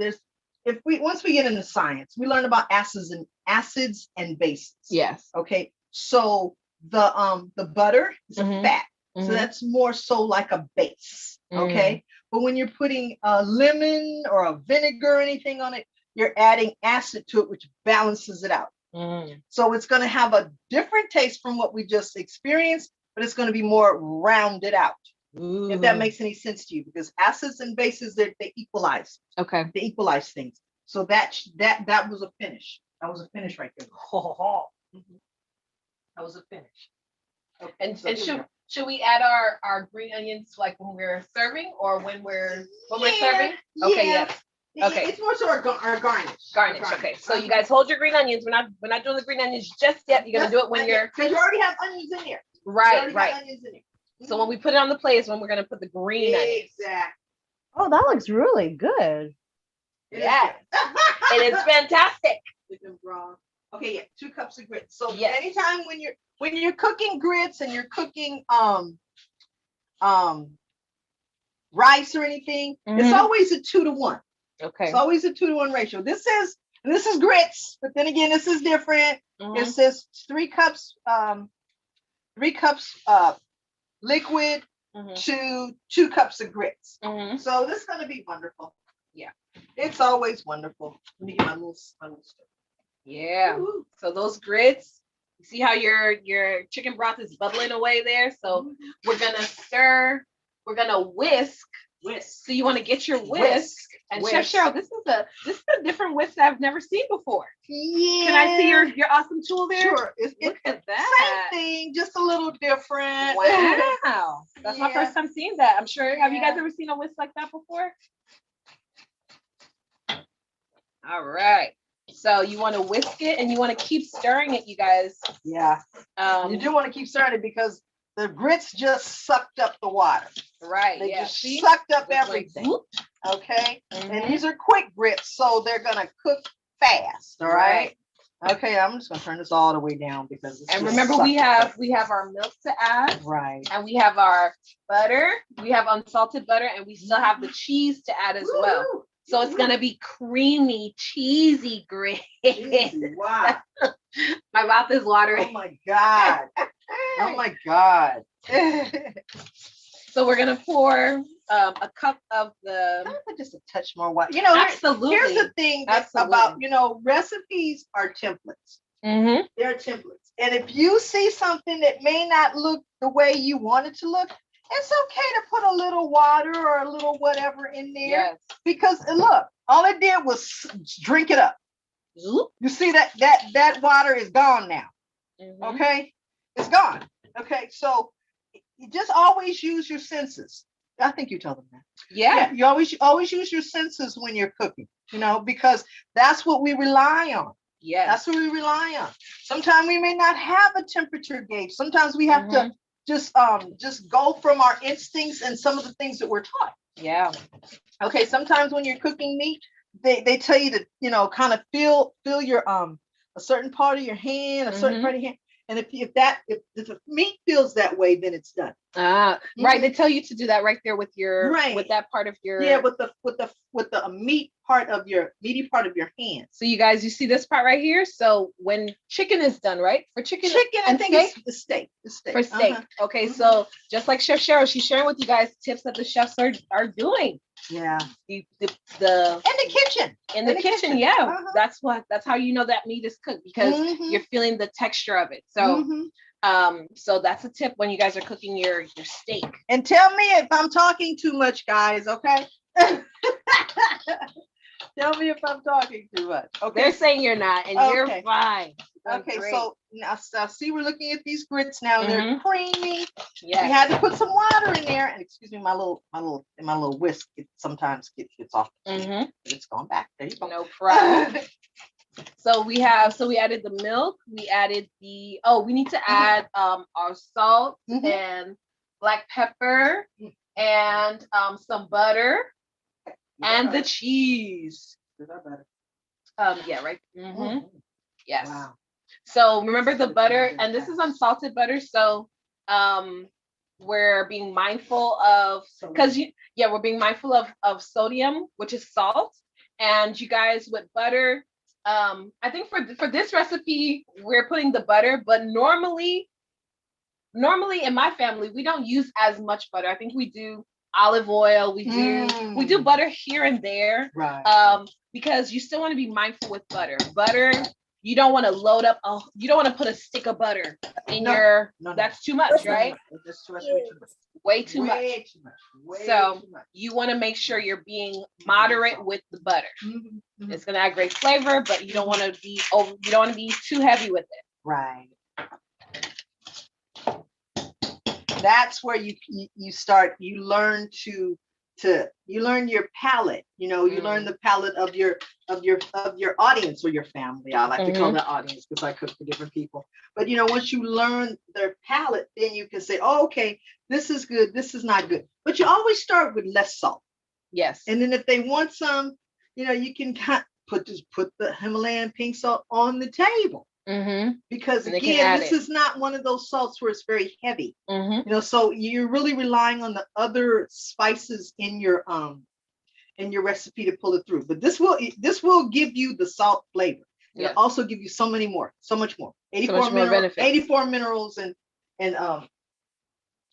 Once we get into science, we learn about acids and bases. Yes. Okay, so the butter is a fat, so that's more so like a base. Okay, but when you're putting a lemon or a vinegar or anything on it, you're adding acid to it, which balances it out. So it's going to have a different taste from what we just experienced, but it's going to be more rounded out. If that makes any sense to you, because acids and bases, they equalize. Okay. They equalize things. So that was a finish. That was a finish right there. That was a finish. Okay, And so should we add our green onions like when we're serving, or when we're serving? Okay. Yeah. Yes. Okay. It's more so our garnish. Garnish. Okay. So you guys hold your green onions. We're not doing the green onions just yet. You're gonna do it when you're, because you already have onions in there. right. Onions in there. So when we put it on the plate is when we're gonna put the green onions. Exactly. Oh, that looks really good. Yeah. It is fantastic. Chicken broth. Okay, yeah, 2 cups of grits. So Yes. anytime when you're cooking grits and you're cooking rice or anything, it's always a 2-to-1. Okay. It's always a 2-to-1 ratio. This is grits, but then again, this is different. It says 3 cups liquid to 2 cups of grits. So this is gonna be wonderful. It's always wonderful. Let me get my little stuff. Yeah. So those grits, you see how your chicken broth is bubbling away there? So we're gonna stir, we're gonna whisk. Whisk. So you want to get your whisk. And Chef Whisk. Cheryl, this is a different whisk I've never seen before. Yeah. Can I see your awesome tool there? Sure. Look at that. Same thing, just a little different. Wow. That's my Yeah. first time seeing that. I'm sure. Have you guys Yeah. ever seen a whisk like that before? All right. So you want to whisk it and you want to keep stirring it, you guys. Yeah. You do want to keep stirring it because the grits just sucked up the water. Right. They Yeah. just See? sucked up Just like, everything. whoop. Okay. Mhm. And these are quick grits, so they're gonna cook fast. All right. Okay, I'm just gonna turn this all the way down because it's And just remember, sucked we up have our milk to add, right. and we have our butter. We have unsalted butter, and we still have the cheese to add as well. Woo! So it's gonna be creamy, cheesy grits. Easy. Wow. My mouth is watering. Oh my God. Oh my God. So we're gonna pour a cup of the. Just a touch more water. You know, Absolutely. here's the thing Absolutely. about, recipes are templates. Mm-hmm. They're templates. And if you see something that may not look the way you want it to look, it's okay to put a little water or a little whatever in there. Yes. Because look, all it did was drink it up. Zoop. You see that water is gone now. Mhm. Okay, it's gone. Okay, so you just always use your senses. I think you tell them that. Yeah. You always use your senses when you're cooking. Because that's what we rely on. Yes. That's what we rely on. Sometimes we may not have a temperature gauge. Sometimes we have to just go from our instincts and some of the things that we're taught. Yeah. Okay, sometimes when you're cooking meat, they tell you to, kind of feel your a certain part of your hand, a certain part of your hand. And if the meat feels that way, then it's done. Right. They tell you to do that right there with your Right. with that part of your with the meaty part of your hand. So you guys, you see this part right here? So when chicken is done, right? For chicken I and think steak? it's the steak. The steak. For steak. Uh-huh. Okay, so just like Chef Cheryl, she's sharing with you guys tips that the chefs are doing. Yeah. The In the kitchen. in the kitchen, yeah. Uh-huh. That's how you know that meat is cooked because Mhm. you're feeling the texture of it. So Mhm. so that's a tip when you guys are cooking your steak. And tell me if I'm talking too much, guys, okay? Tell me if I'm talking too much. Okay. They're saying you're not, and you're Okay. fine. You're Okay, great. so now I see we're looking at these grits now. They're Mhm. creamy. We Yes. had to put some water in there. And excuse me, my little whisk, it sometimes gets off. Mhm. It's gone back. There you go. No problem. So we added the milk. We added we need to add our salt Mhm. and black pepper and some butter and the cheese. Yeah, right. Mhm. Yes. Wow. So remember the butter, and this is unsalted butter. So we're being mindful of because we're being mindful of sodium, which is salt. And you guys with butter, I think for this recipe, we're putting the butter, but normally in my family, we don't use as much butter. I think we do olive oil, we do butter here and there. Right. Because you still want to be mindful with butter. Butter, you don't want to load up, you don't want to put a stick of butter in that's too much, right? That's way too much. Way too much. Way too much. Way So too much. you want to make sure you're being moderate with the butter. Mhm. Mhm. It's gonna add great flavor, but you don't want to be too heavy with it. Right. That's where you start. You learn you learn your palate. You learn the palate of your audience or your family. I like to call that audience because I cook for different people. But once you learn their palate, then you can say, oh, okay, this is good, this is not good. But you always start with less salt. Yes. And then if they want some, you can put the Himalayan pink salt on the table. Because again, this is not one of those salts where it's very heavy. So you're really relying on the other spices in your recipe to pull it through. But this will give you the salt flavor. It'll also give you so much more. 84 minerals and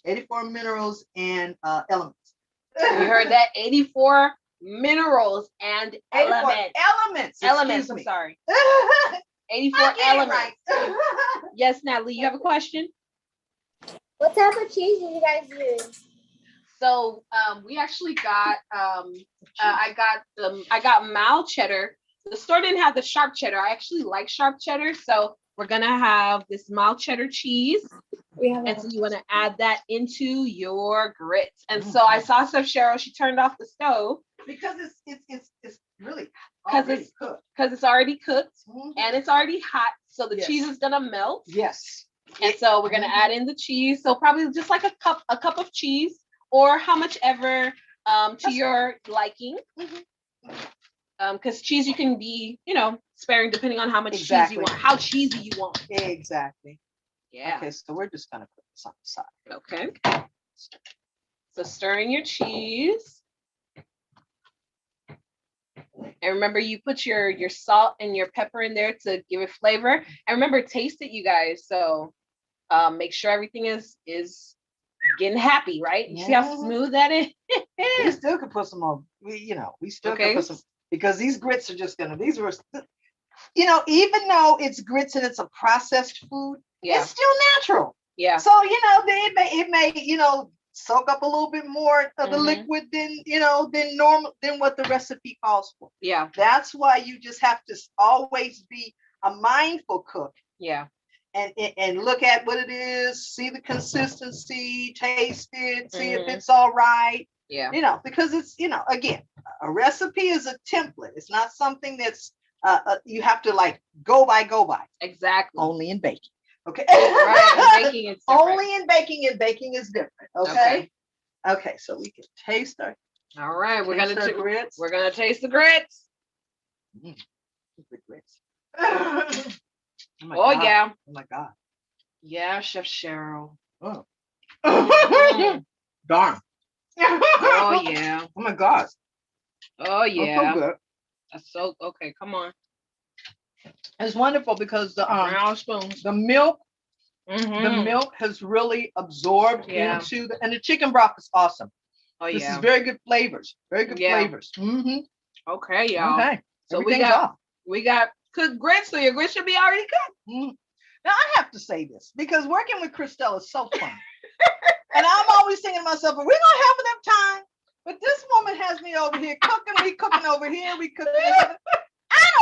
84 minerals and elements. You heard that? 84 minerals, and 84 elements. elements. Elements, I'm Excuse me. sorry. I 84 get it elements. right. Yes, Natalie, you have a question? What type of cheese do you guys use? So we actually got I got mild cheddar. The store didn't have the sharp cheddar. I actually like sharp cheddar, so we're gonna have this mild cheddar cheese. And so you want to add that into your grits. And so I saw Chef Cheryl, she turned off the stove Because it's really because already it's cooked. already cooked Mhm. and it's already hot. So the Yes. cheese is gonna melt. Yes. And so we're gonna add in the cheese. So probably just like a cup of cheese, or how much ever to your liking. Because cheese you can be, sparing depending on how much cheese Exactly. you want, how cheesy you want. Exactly. Yeah. Okay, so we're just gonna put this on the side. Okay. So stir in your cheese. And remember, you put your salt and your pepper in there to give it flavor. And remember, taste it, you guys. So make sure everything is getting happy, right? You see how Mhm. smooth that is? We still could put some more. We still Okay. could put some, because these grits are just gonna. These were, even though it's grits and it's a processed food, Yeah. it's still natural. Yeah. So it may soak up a little bit more of the Mhm. liquid than what the recipe calls for. Yeah. That's why you just have to always be a mindful cook Yeah. and look at what it is, see the consistency, taste it, see if Mhm. it's all right. Yeah. Because it's again, a recipe is a template. It's not something that's you have to like go by. Exactly. Only in baking. Okay. Right. And baking is different. Only in baking, and baking is different. Okay. Okay, so we can taste our All right. We're taste gonna our grits. we're gonna taste the grits. The grits. Oh my Oh God. yeah. Oh my God. Yeah, Chef Cheryl. Oh. Mhm. Darn. Oh yeah. Oh my God. Oh That's so yeah. good. That's so okay. Come on. It's wonderful because Brown spoons. the milk Mhm. has really absorbed Yeah. into and the chicken broth is awesome. Oh This yeah. is very good flavors. Very good Yeah. flavors. Mhm. Okay, y'all. Okay. So Everything's off. we got cooked grits, so your grits should be already cooked. Mhm. Now I have to say this because working with Christelle is so fun. And I'm always thinking to myself, are we gonna have enough time? But this woman has me over here cooking, we cooking over here, we cooking.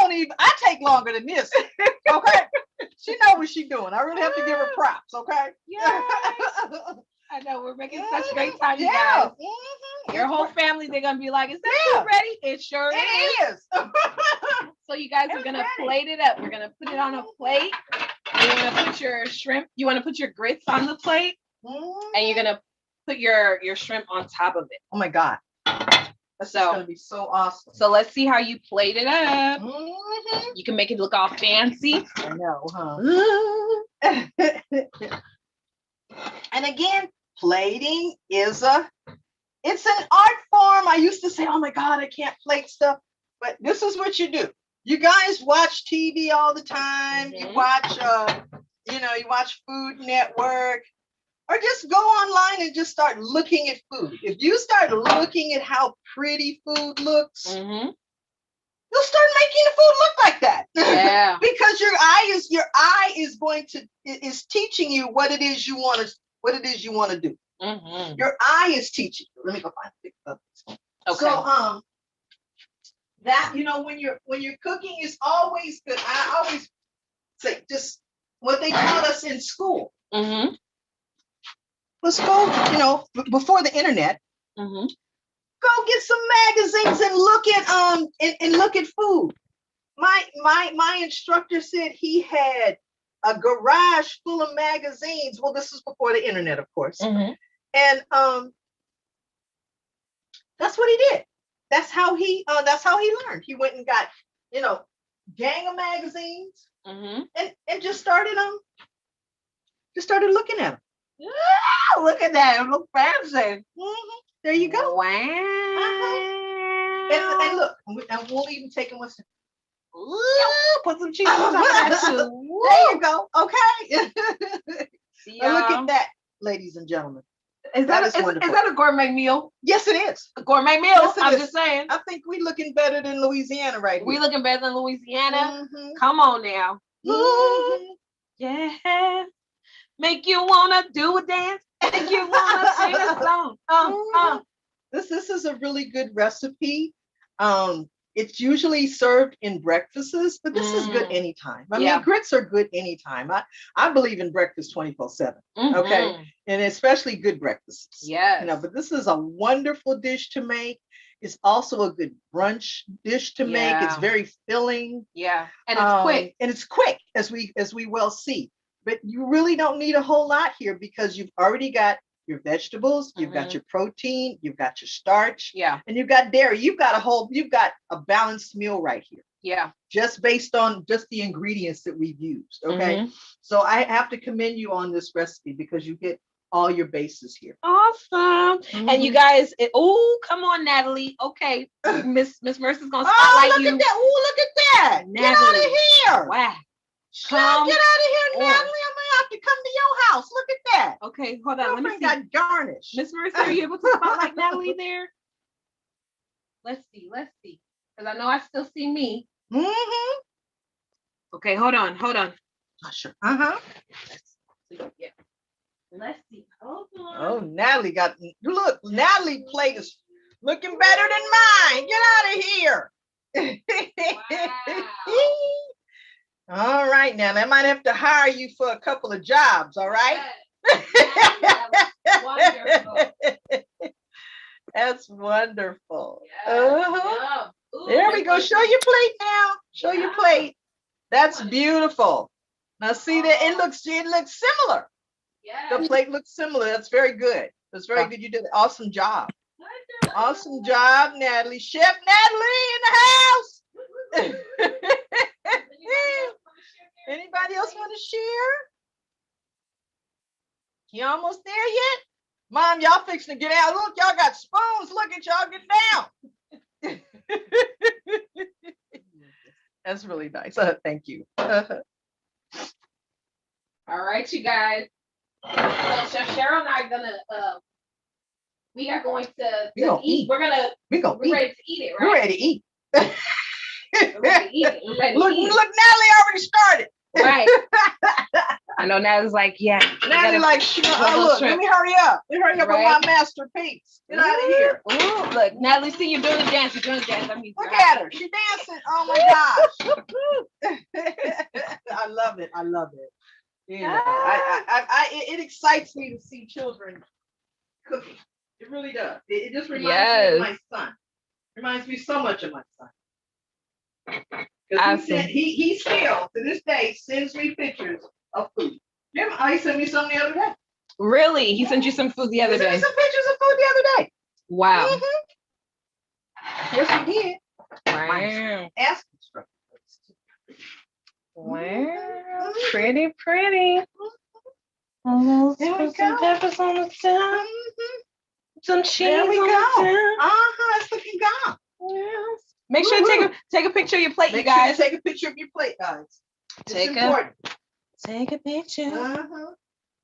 I take longer than this. Okay. She know what she's doing. I really have to give her props, okay? Yeah. I know we're making such great time, you Yeah. guys. Your whole family, they're gonna be like, is that food ready? It sure is. It is. So you guys are It's gonna ready. plate it up. We're gonna put it on a plate. You wanna put your shrimp, you wanna put your grits on the plate, and you're gonna put your shrimp on top of it. Oh my God. That's So- gonna be so awesome. So let's see how you plate it up. Mhm. You can make it look all fancy. I know, huh? And again, plating is it's an art form. I used to say, oh my God, I can't plate stuff. But this is what you do. You guys watch TV all the time. You Mhm. watch you watch Food Network, or just go online and just start looking at food. If you start looking at how pretty food looks, Mm-hmm. you'll start making the food look like that. Yeah. Because your eye is teaching you what it is you want to do. Mm-hmm. Your eye is teaching you. Let me go find it. Okay. So that when you're cooking is always good. I always say just what they taught us in school. Mm-hmm. Let's go, before the internet. Mm-hmm. Go get some magazines and look at food. My instructor said he had a garage full of magazines. Well, this is before the internet, of course. Mm-hmm. And that's what he did. That's how he learned. He went and got, gang of magazines Mm-hmm. and just started looking at them. Yeah, look at that. It looks fancy. There you go. Wow. And look, and we'll even take them with. Ooh, put some cheese on top of that too. There you go. Okay. See Now look y'all. at that, ladies and gentlemen. Is That that, is is wonderful. that a gourmet meal? Yes, it is. A gourmet meal? Yes, it I'm is. just saying. I think we looking better than Louisiana right We here. looking better than Louisiana. Mhm. Come on now. Mhm. Yeah. Make you wanna do a dance. Make you wanna sing a song. This is a really good recipe. It's usually served in breakfasts, but this is good anytime. I Yeah. mean, grits are good anytime. I believe in breakfast 24/7. Okay. Mhm. And especially good breakfasts. Yes. You know, but this is a wonderful dish to make. It's also a good brunch dish to make. It's Yeah. very filling. Yeah. And it's quick. And it's quick, as we well see. But you really don't need a whole lot here because you've already got your vegetables, you've got your protein, you've got your starch, Yeah. and you've got dairy. You've got a balanced meal right here, Yeah. just based on just the ingredients that we've used. Okay. Mhm. So I have to commend you on this recipe because you get all your bases here. Awesome. And you guys, oh, come on, Natalie. Okay. Miss Mercy's gonna Oh, spotlight look you. at that. Oh, look at that. Get out of Natalie. here. Wow. Come, get out of here, on. Natalie. I'm gonna have to come to your house. Look at that. Okay, hold on. Let me Girlfriend see. got garnish. Miss Mercy, are you able to spotlight Natalie there? Let's see. Because I know I still see me. Mm-hmm. Okay, hold on. Sure. Uh-huh. Yeah. Let's see. Hold on. Oh, Natalie got, look, Natalie plate is looking better than mine. Get out of here. All right, now I might have to hire you for a couple of jobs, all right? Wonderful. That's wonderful. Yeah. Ooh, There we go. Show your plate now. Show your plate. That's beautiful. Now see that it looks similar. Yeah. The plate looks similar. That's very good. That's very good. You did an awesome job. Awesome job, Natalie. Chef Natalie in the house. Anybody else want to share? You almost there yet? Mom, y'all fixing to get out. Look, y'all got spoons. Look at y'all get down. That's really nice. Thank you. All right, you guys. So Chef Cheryl and I are gonna we are going to eat. We're ready to eat it, right? We're ready to eat. We're ready to eat it. We're ready to Look, eat it. Natalie already started. Right. I know Natalie's like, yeah. Natalie like, look, let me hurry up. Let me hurry up with my masterpiece. Get out of here. Ooh, look, Natalie, see you doing the dance. You're doing the dance. That means Look at her. She's dancing. Oh my gosh. I love it. You know, it excites me to see children cooking. It really does. It just reminds me of my son. Reminds me so much of my son. Because he still, to this day, sends me pictures of food. Remember, he sent me some the other day. Really? He sent you some food the other day? He sent me some pictures of food the other day. Wow. Yes, he did. Wow. Ask Wow. Pretty. There we some go. peppers on the top. Some cheese There we on go. the top. It's looking good. Yes. Make sure you take a picture of your plate, Make you guys. sure you take a picture of your plate, guys. Take a picture.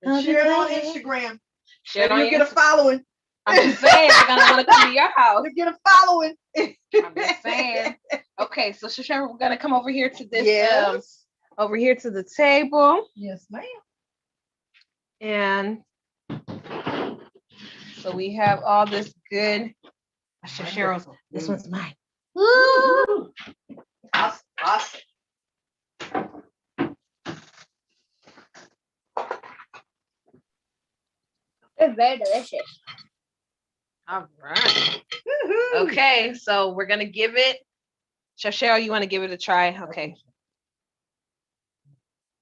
And share it on Instagram. Share it Maybe on you'll get a following. I'm just saying, they're gonna want to come to your house. You get a following. I'm just saying. Okay, so Shasha, we're gonna come over here to this over here to the table. Yes, ma'am. And so we have all this good. Cheryl, this one's mine. Woo! Awesome. It's very delicious. All right. Okay, so we're gonna give it. Cheryl, you want to give it a try? Okay.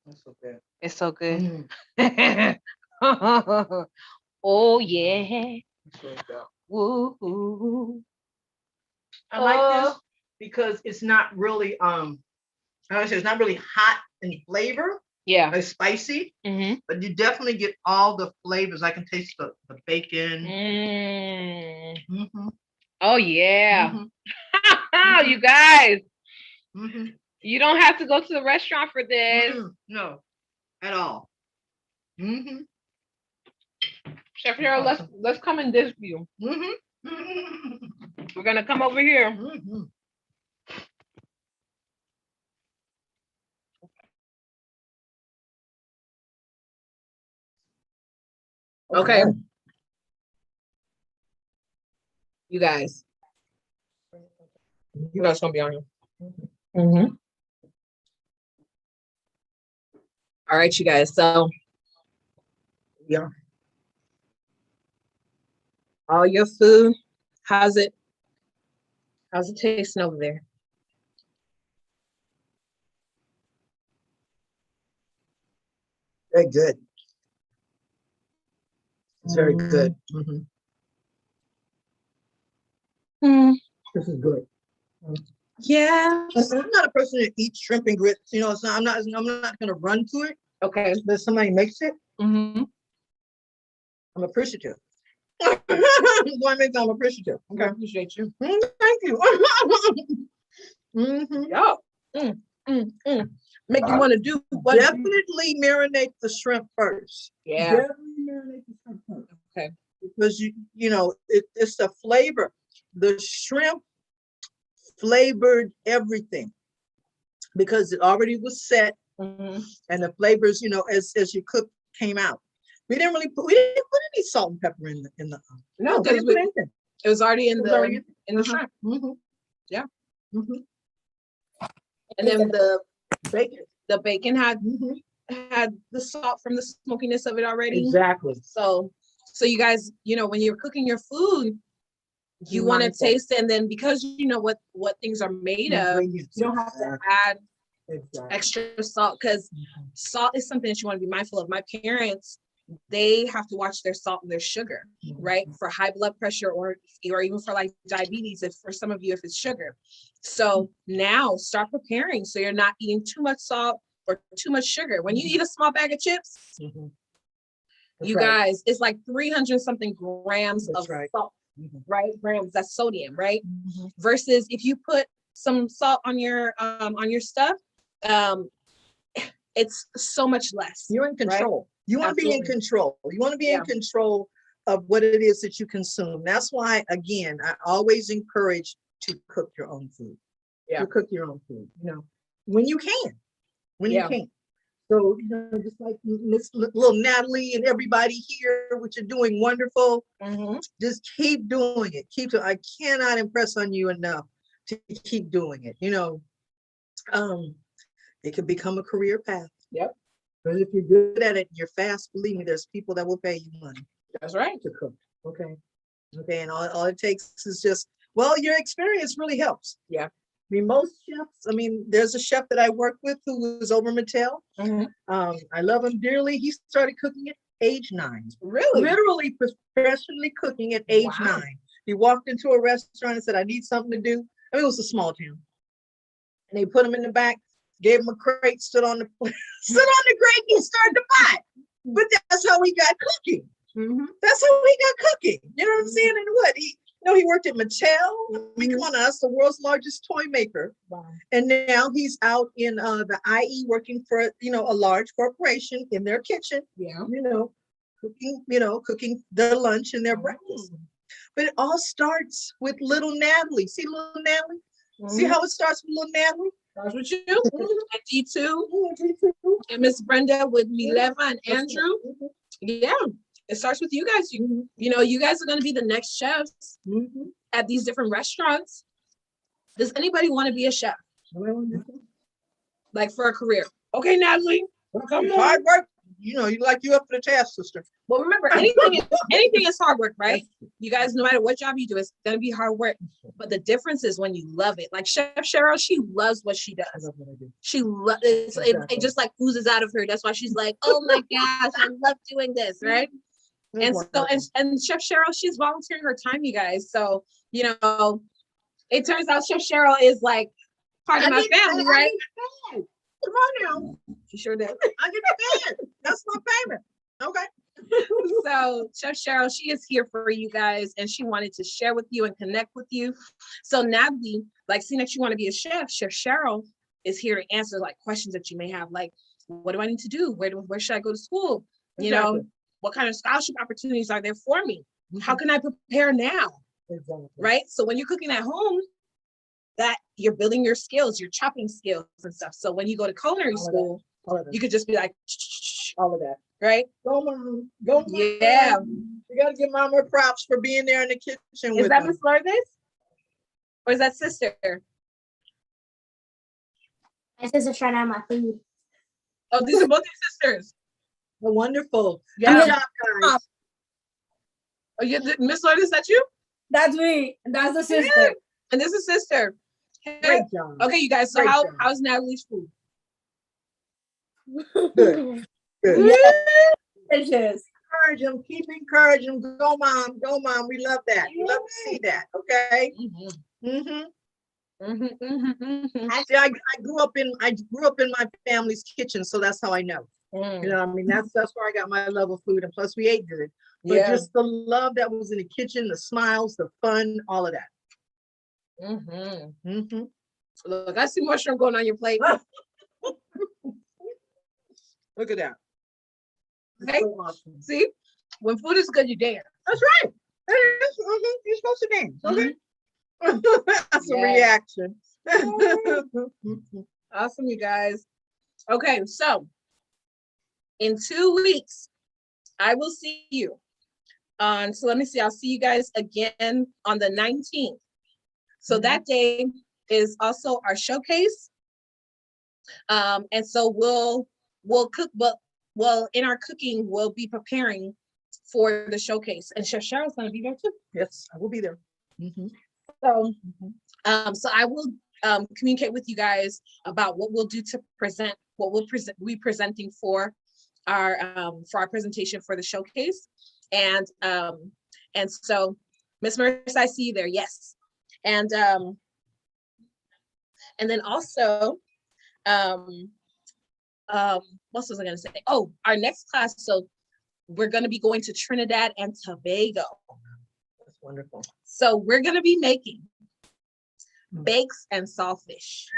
That's so good. It's so good. Oh yeah. Woo. I like this because it's not really it's not really hot in flavor. Yeah. It's spicy, Mm-hmm. but you definitely get all the flavors. I can taste the bacon. Mm. Oh yeah. You guys, you don't have to go to the restaurant for this. No, at all. Chef Cheryl, let's come and dish you. We're gonna come over here. Okay. You guys gonna be on here. All right, you guys. So, yeah. All your food, how's it tasting over there? Very good. It's very good. This is good. Yeah. I'm not a person that eats shrimp and grits. You know, it's not, I'm not gonna run to it. Okay. But if somebody makes it, Mm-hmm. I'm appreciative. Why make I'm appreciative? Okay. I appreciate you. Thank you. Yo. Make you want to do what? Definitely marinate the shrimp first. Yeah. Definitely marinate the shrimp first. Okay. Because you know, it's the flavor. The shrimp flavored everything because it already was set, and the flavors, you know, as you cook came out. We didn't put any salt and pepper in the No, we didn't put anything. It was already in the shrimp. Yeah. And then the bacon had the salt from the smokiness of it already. Exactly. So you guys, you know, when you're cooking your food, you want to taste it, and then because you know what things are made of, you don't have to add extra salt, because salt is something that you want to be mindful of. My parents, they have to watch their salt and their sugar, right? For high blood pressure or even for like diabetes, if for some of you, if it's sugar. So now start preparing so you're not eating too much salt or too much sugar. When you eat a small bag of chips, you guys, it's like 300 something grams of salt, right? Grams, that's sodium, right? Versus if you put some salt on your stuff, it's so much less. You're in control. Right? You want to be in control. You want to be in control of what it is that you consume. That's why, again, I always encourage to cook your own food. To cook your own food, you know, when you can. You can. So, you know, just like Miss Little Natalie and everybody here, which are doing wonderful, just keep doing it. I cannot impress on you enough to keep doing it. You know, it could become a career path. Yep. But if you're good at it, you're fast, believe me, there's people that will pay you money. That's right. To cook. Okay. And all it takes is just, well, your experience really helps. Yeah. I mean, most chefs, there's a chef that I work with who was over Mattel. I love him dearly. He started cooking at age 9. Really? Literally professionally cooking at age 9. He walked into a restaurant and said, I need something to do. It was a small town. And they put him in the back, gave him a crate, stood on the crate, and started to buy. But that's how we got cooking. That's how we got cooking. You know what I'm saying? And what? He worked at Mattel. Come on, that's the world's largest toy maker. Wow. And now he's out in the IE working for, a large corporation in their kitchen. Yeah. Cooking their lunch and their breakfast. But it all starts with little Natalie. See little Natalie? See how it starts with little Natalie? Starts with you. And D2. And Miss Brenda with Mileva and Andrew. Yeah. It starts with you guys. You know, you guys are going to be the next chefs at these different restaurants. Does anybody want to be a chef? Like for a career? Okay, Natalie. Come on. Hard work. You up for the task, sister. Well, remember, anything is hard work, right? You guys, no matter what job you do, it's going to be hard work. But the difference is when you love it. Like Chef Cheryl, she loves what she does. I love what I do. She loves it. It just like oozes out of her. That's why she's like, oh my gosh, I love doing this, right? And so, and Chef Cheryl, she's volunteering her time, you guys. So, it turns out Chef Cheryl is like part of my family, right? Come on now. She sure did. I get paid. That's my payment. Okay. So Chef Cheryl, she is here for you guys, and she wanted to share with you and connect with you. So Natalie, seeing that you want to be a chef, Chef Cheryl is here to answer questions that you may have, like, what do I need to do? Where should I go to school? Exactly. what kind of scholarship opportunities are there for me? How can I prepare now? Exactly. Right? So when you're cooking at home, that you're building your skills, your chopping skills and stuff. So when you go to culinary school, All of that. you could just be like, All of that. right? Go, Mom. Go, Mom. Yeah. You got to give Mom her props for being there in the kitchen Is with that them. Miss Lourdes? Or is that sister? My sister's trying to have my food. Oh, these are both your sisters. Oh, wonderful. Yeah. Good job, guys. Oh, Miss Lourdes, is that you? That's me. That's the sister. And this is sister. Great job. Okay, you guys. So Great job. how's Natalie's food? Good. Good. Yeah. Delicious. Encourage them. Keep encouraging them. Go, Mom. Go, Mom. We love that. We love to see that. Okay. See, I grew up in my family's kitchen, so that's how I know. You know, I mean, that's where I got my love of food, and plus we ate good. But Yeah. just the love that was in the kitchen, the smiles, the fun, all of that. Look, I see mushroom going on your plate. Look at that. Okay. So awesome. See, when food is good, you dance. That's right. You're supposed to dance. Okay. That's a Yeah. reaction. Awesome, you guys. Okay, so in 2 weeks, I will see you on, so let me see, I'll see you guys again on the 19th. So that day is also our showcase. And so we'll cook, but in our cooking, we'll be preparing for the showcase. And Chef Cheryl's gonna be there too. Yes, I will be there. So, so I will communicate with you guys about what we'll do to present, what we presenting for our presentation for the showcase. And so Miss Marissa, I see you there. Yes. And then also, what else was I gonna say? Oh, our next class. So we're gonna be going to Trinidad and Tobago. That's wonderful. So we're gonna be making bakes and saltfish.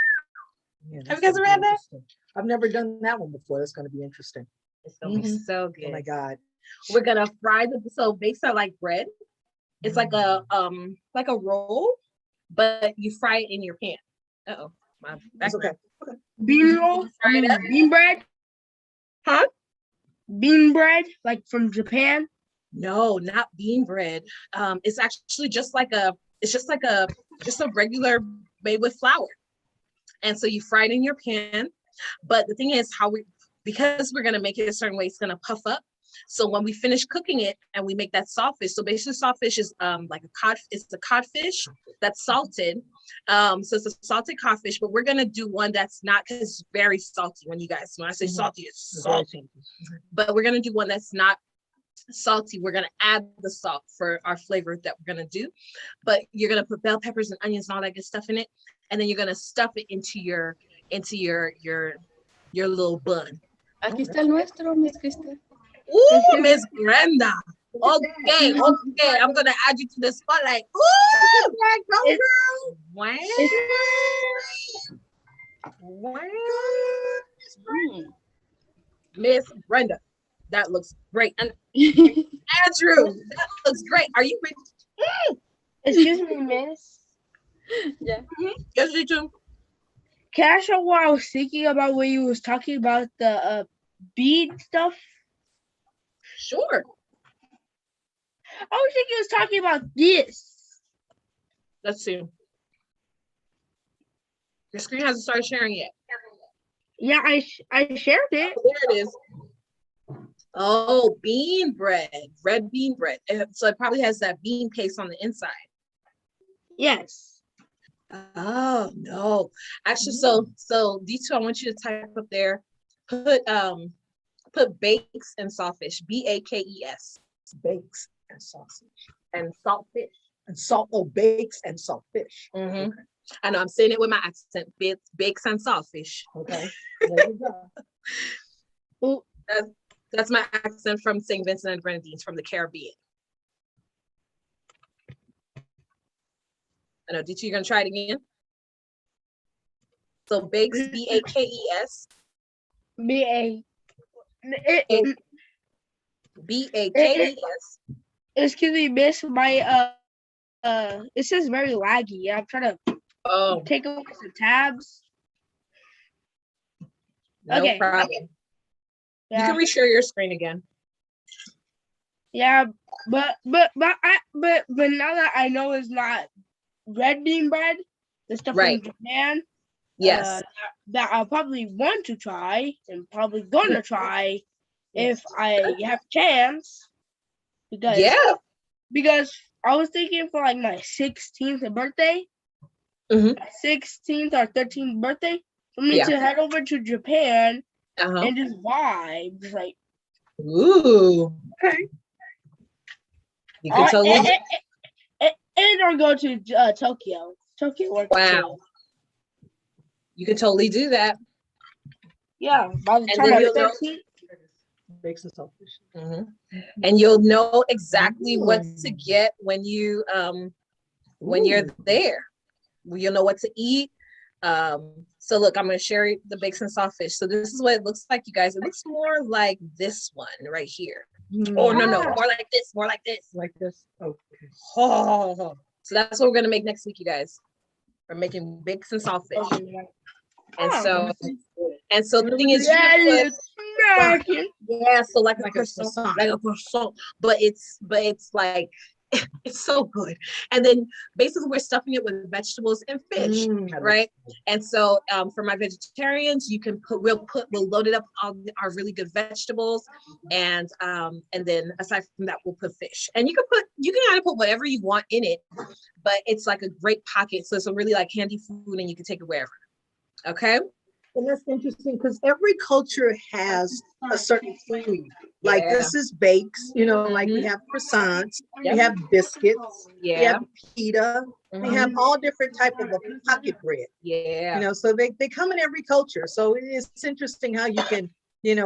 Yeah, Have you that's guys gonna ever be had that? interesting. I've never done that one before. That's going to be interesting. It's gonna be so Oh good. my God. We're gonna fry so bakes are like bread. It's like a roll, but you fry it in your pan. Uh-oh, my That's okay. background. Bean roll? I mean, bean bread? Huh? Bean bread, like from Japan? No, not bean bread. It's actually just a regular made with flour. And so you fry it in your pan. But the thing is because we're gonna make it a certain way, it's gonna puff up. So when we finish cooking it and we make that saltfish, so basically saltfish is like it's a codfish that's salted. So it's a salted codfish, but we're gonna do one that's not, because it's very salty. When I say salty, it's salty. But we're gonna do one that's not salty. We're gonna add the salt for our flavor that we're gonna do. But you're gonna put bell peppers and onions and all that good stuff in it, and then you're gonna stuff it into your little bun. Aquí está el nuestro, Miss Krista. Ooh, Miss Brenda. Okay, I'm gonna add you to the spotlight. Ooh, go girl. Wow. Miss Brenda, that looks great. And Andrew, that looks great. Are you ready? Excuse me, miss. Yeah. Yes, you do. Can I show what I was thinking about when you was talking about the bead stuff? Sure. I was thinking you was talking about this. Let's see. Your screen hasn't started sharing yet. Yeah, I shared it. Oh, there it is. Oh, bean bread, red bean bread. So it probably has that bean paste on the inside. Yes. Oh no. Actually, so D2, I want you to type up there, put bakes and saltfish, BAKES. Bakes and sausage. And saltfish. And salt, bakes and saltfish. Mm-hmm. I know I'm saying it with my accent. Bakes and saltfish. Okay. There you go. That's my accent from St. Vincent and Grenadines, from the Caribbean. I know, D2, you're gonna try it again? So bakes, BAKES. BAKES. Excuse me, miss. My it says very laggy. I'm trying to Oh, take away some tabs. no Okay. problem. You Yeah, can reshare your screen again. yeah, but now that I know it's not red bean bread, the stuff Right. from Japan, Yes. that I'll probably want to try and probably gonna try if I have a chance, because Yeah. because I was thinking for like my 16th birthday, Mhm. 16th or 13th birthday, for me Yeah. to head over to Japan Uh-huh. and just vibe, just like Ooh. okay. You can totally And or go to Tokyo. Tokyo works Wow. too. You can totally do that. Yeah, by the And time then I'm you'll know 13, Mhm. And you'll know exactly what to get when you're there. You'll know what to eat. So look, I'm gonna share the baked and soft fish. So this is what it looks like, you guys. It looks more like this one right here. Oh no, more like this, Like this. Oh, Oh, so that's what we're gonna make next week, you guys. We're making baked and soft fish. And so the thing is, you that can put, is American. yeah, so like a Like a croissant, croissant. like a croissant, but it's like it's so good. And then basically we're stuffing it with vegetables and fish, right? And so for my vegetarians, we'll load it up all our really good vegetables, and then aside from that, we'll put fish. And you can kind of put whatever you want in it, but it's like a great pocket, so it's a really like handy food, and you can take it wherever. Okay. And that's interesting because every culture has a certain food. Like Yeah. this is bakes, like we have croissants, Yep. we have biscuits, we Yeah. have pita, we have all different type of a pocket bread. Yeah. So they come in every culture. So it's interesting how you can,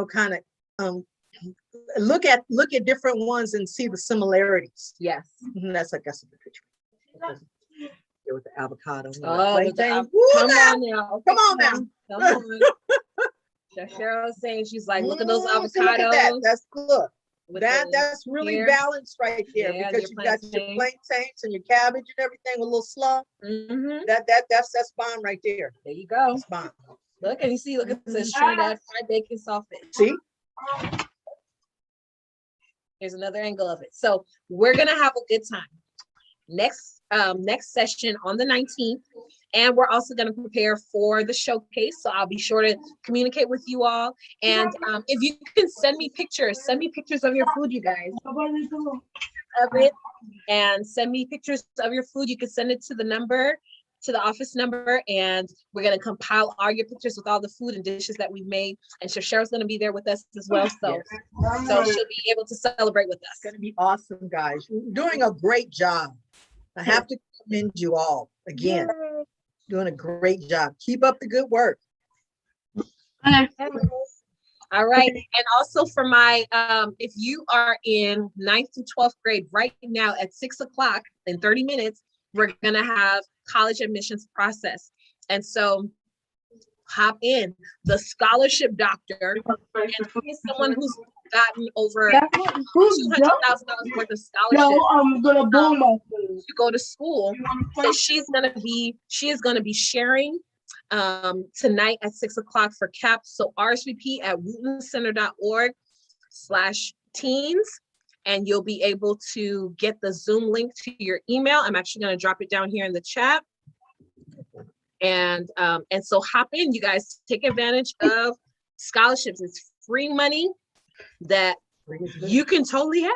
kind of look at different ones and see the similarities. Yes. That's I guess a good picture. With the avocado. Oh, Like with the thing. come on now. Okay, Come on now. Come on. Chef Cheryl's saying, she's like, look at those Look at avocados. that. That's look. with That's really here. balanced right there, Yeah, because your you got your plantain. plantains and your cabbage and everything with a little slaw. Mhm. That's bomb right there. There you go. That's bomb. Look, and you see, look at this Trinidad fried bacon soft fish. See? Here's another angle of it. So we're gonna have a good time next session on the 19th, and we're also going to prepare for the showcase, so I'll be sure to communicate with you all. And if you can send me pictures of your food, you guys, of it, and send me pictures of your food. You can send it to the office number, and we're going to compile all your pictures with all the food and dishes that we've made. And Cheryl's going to be there with us as well, so she'll be able to celebrate with us. It's going to be awesome, guys. You're doing a great job. I have to commend you all again. Doing a great job. Keep up the good work. All right. And also for my, if you are in 9th to 12th grade right now at 6 o'clock in 30 minutes, we're going to have college admissions process. And so hop in. The scholarship doctor, and he is someone who's gotten over $200,000 worth of scholarships. No, I'm gonna blow my food. To go to school. So she is going to be sharing tonight at 6 o'clock for CAP. So RSVP at wootencenter.org/teens, and you'll be able to get the Zoom link to your email. I'm actually going to drop it down here in the chat. And so hop in, you guys, take advantage of scholarships. It's free money that you can totally have.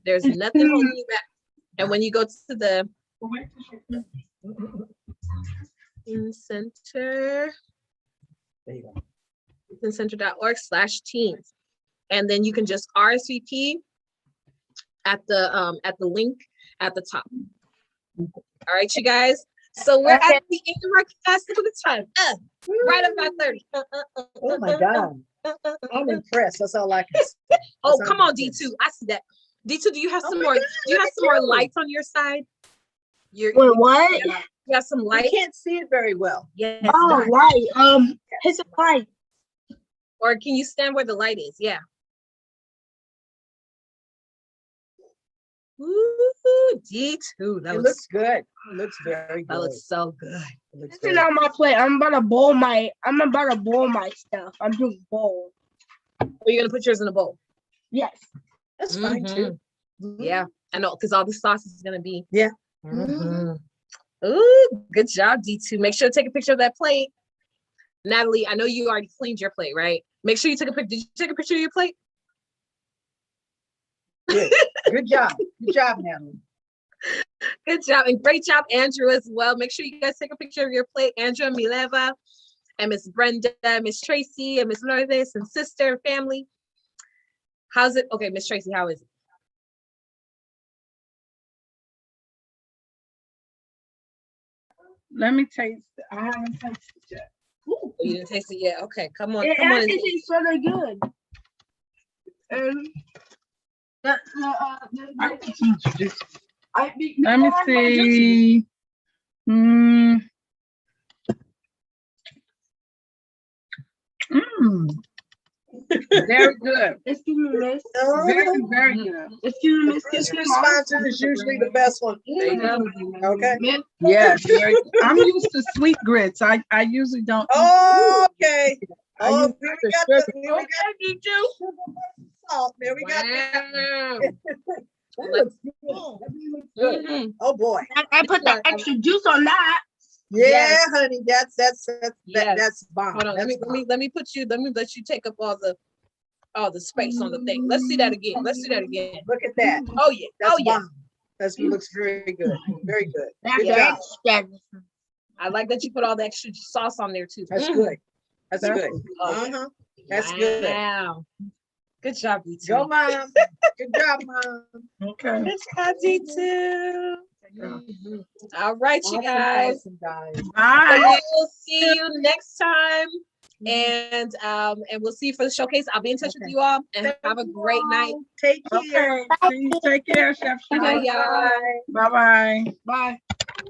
There's nothing holding you back. And when you go to the center, center.org/teens, and then you can just RSVP at the link at the top. All right, you guys. So we're at the end of our class. Look at the time. Right about 30. Oh my God. I'm impressed. That's all I can say. Oh, come on, D2. I see that. D2, do you have some more? Do you have some more lights on your side? Wait, what? You have some I light? can't see it very well. Yes. Oh, light. Hit the light. Or can you stand where the light is? Yeah. Ooh, D2. That It looks looks good. It looks very that good. looks so good. It looks This is good. on my plate. I'm about to bowl my stuff. I'm doing bowl. Oh, you're gonna put yours in a bowl. Yes. That's fine too. Yeah, I know, because all the sauce is gonna be. Yeah. Mhm. Ooh, good job, D2. Make sure to take a picture of that plate. Natalie, I know you already cleaned your plate, right? Make sure you took a picture. Did you take a picture of your plate? Good. Good job. Good job, Natalie. Good job. And great job, Andrew, as well. Make sure you guys take a picture of your plate. Andrew and Mileva and Miss Brenda, Miss Tracy, and Miss Lourdes, and sister and family. How's it? Okay, Miss Tracy, how is it? Let me taste it. I haven't tasted it yet. Oh, you didn't taste it yet. Okay, come on. It Come on. actually tastes really good. And I can teach you this. I Let me see. Very good. Excuse me, miss. Very, very good. Excuse me, miss. First response is usually the best one. There you go. Okay. Yes, very good. I'm used to sweet grits. I usually don't. Okay. I Oh, use here the we got sugar. the, here we got sugar versus salt. There we got Wow. that looks good. That really looks good. Mhm. Oh boy. I put that extra juice on that. Yeah, Yes. honey. That's Yes. that's bomb. Hold on. Let me let you take up all the space on the thing. Let's see that again. Let's see that again. Look at that. Oh yeah. That's Oh yeah. bomb. That looks very good. Very good. That's Good job. extra. I like that you put all the extra sauce on there too. That's Mm. good. That's That's good. Oh, Uh-huh. That's good. Wow. Good job, D2. Go, mom. Good job, mom. Okay. Good job, D2. Mhm. All right, you guys. Awesome, guys. Bye. We'll see you next time. And we'll see you for the showcase. I'll be in touch with you all and have a great night. Take care. Okay. Please take care, Chef. Bye, y'all. Bye-bye. Bye.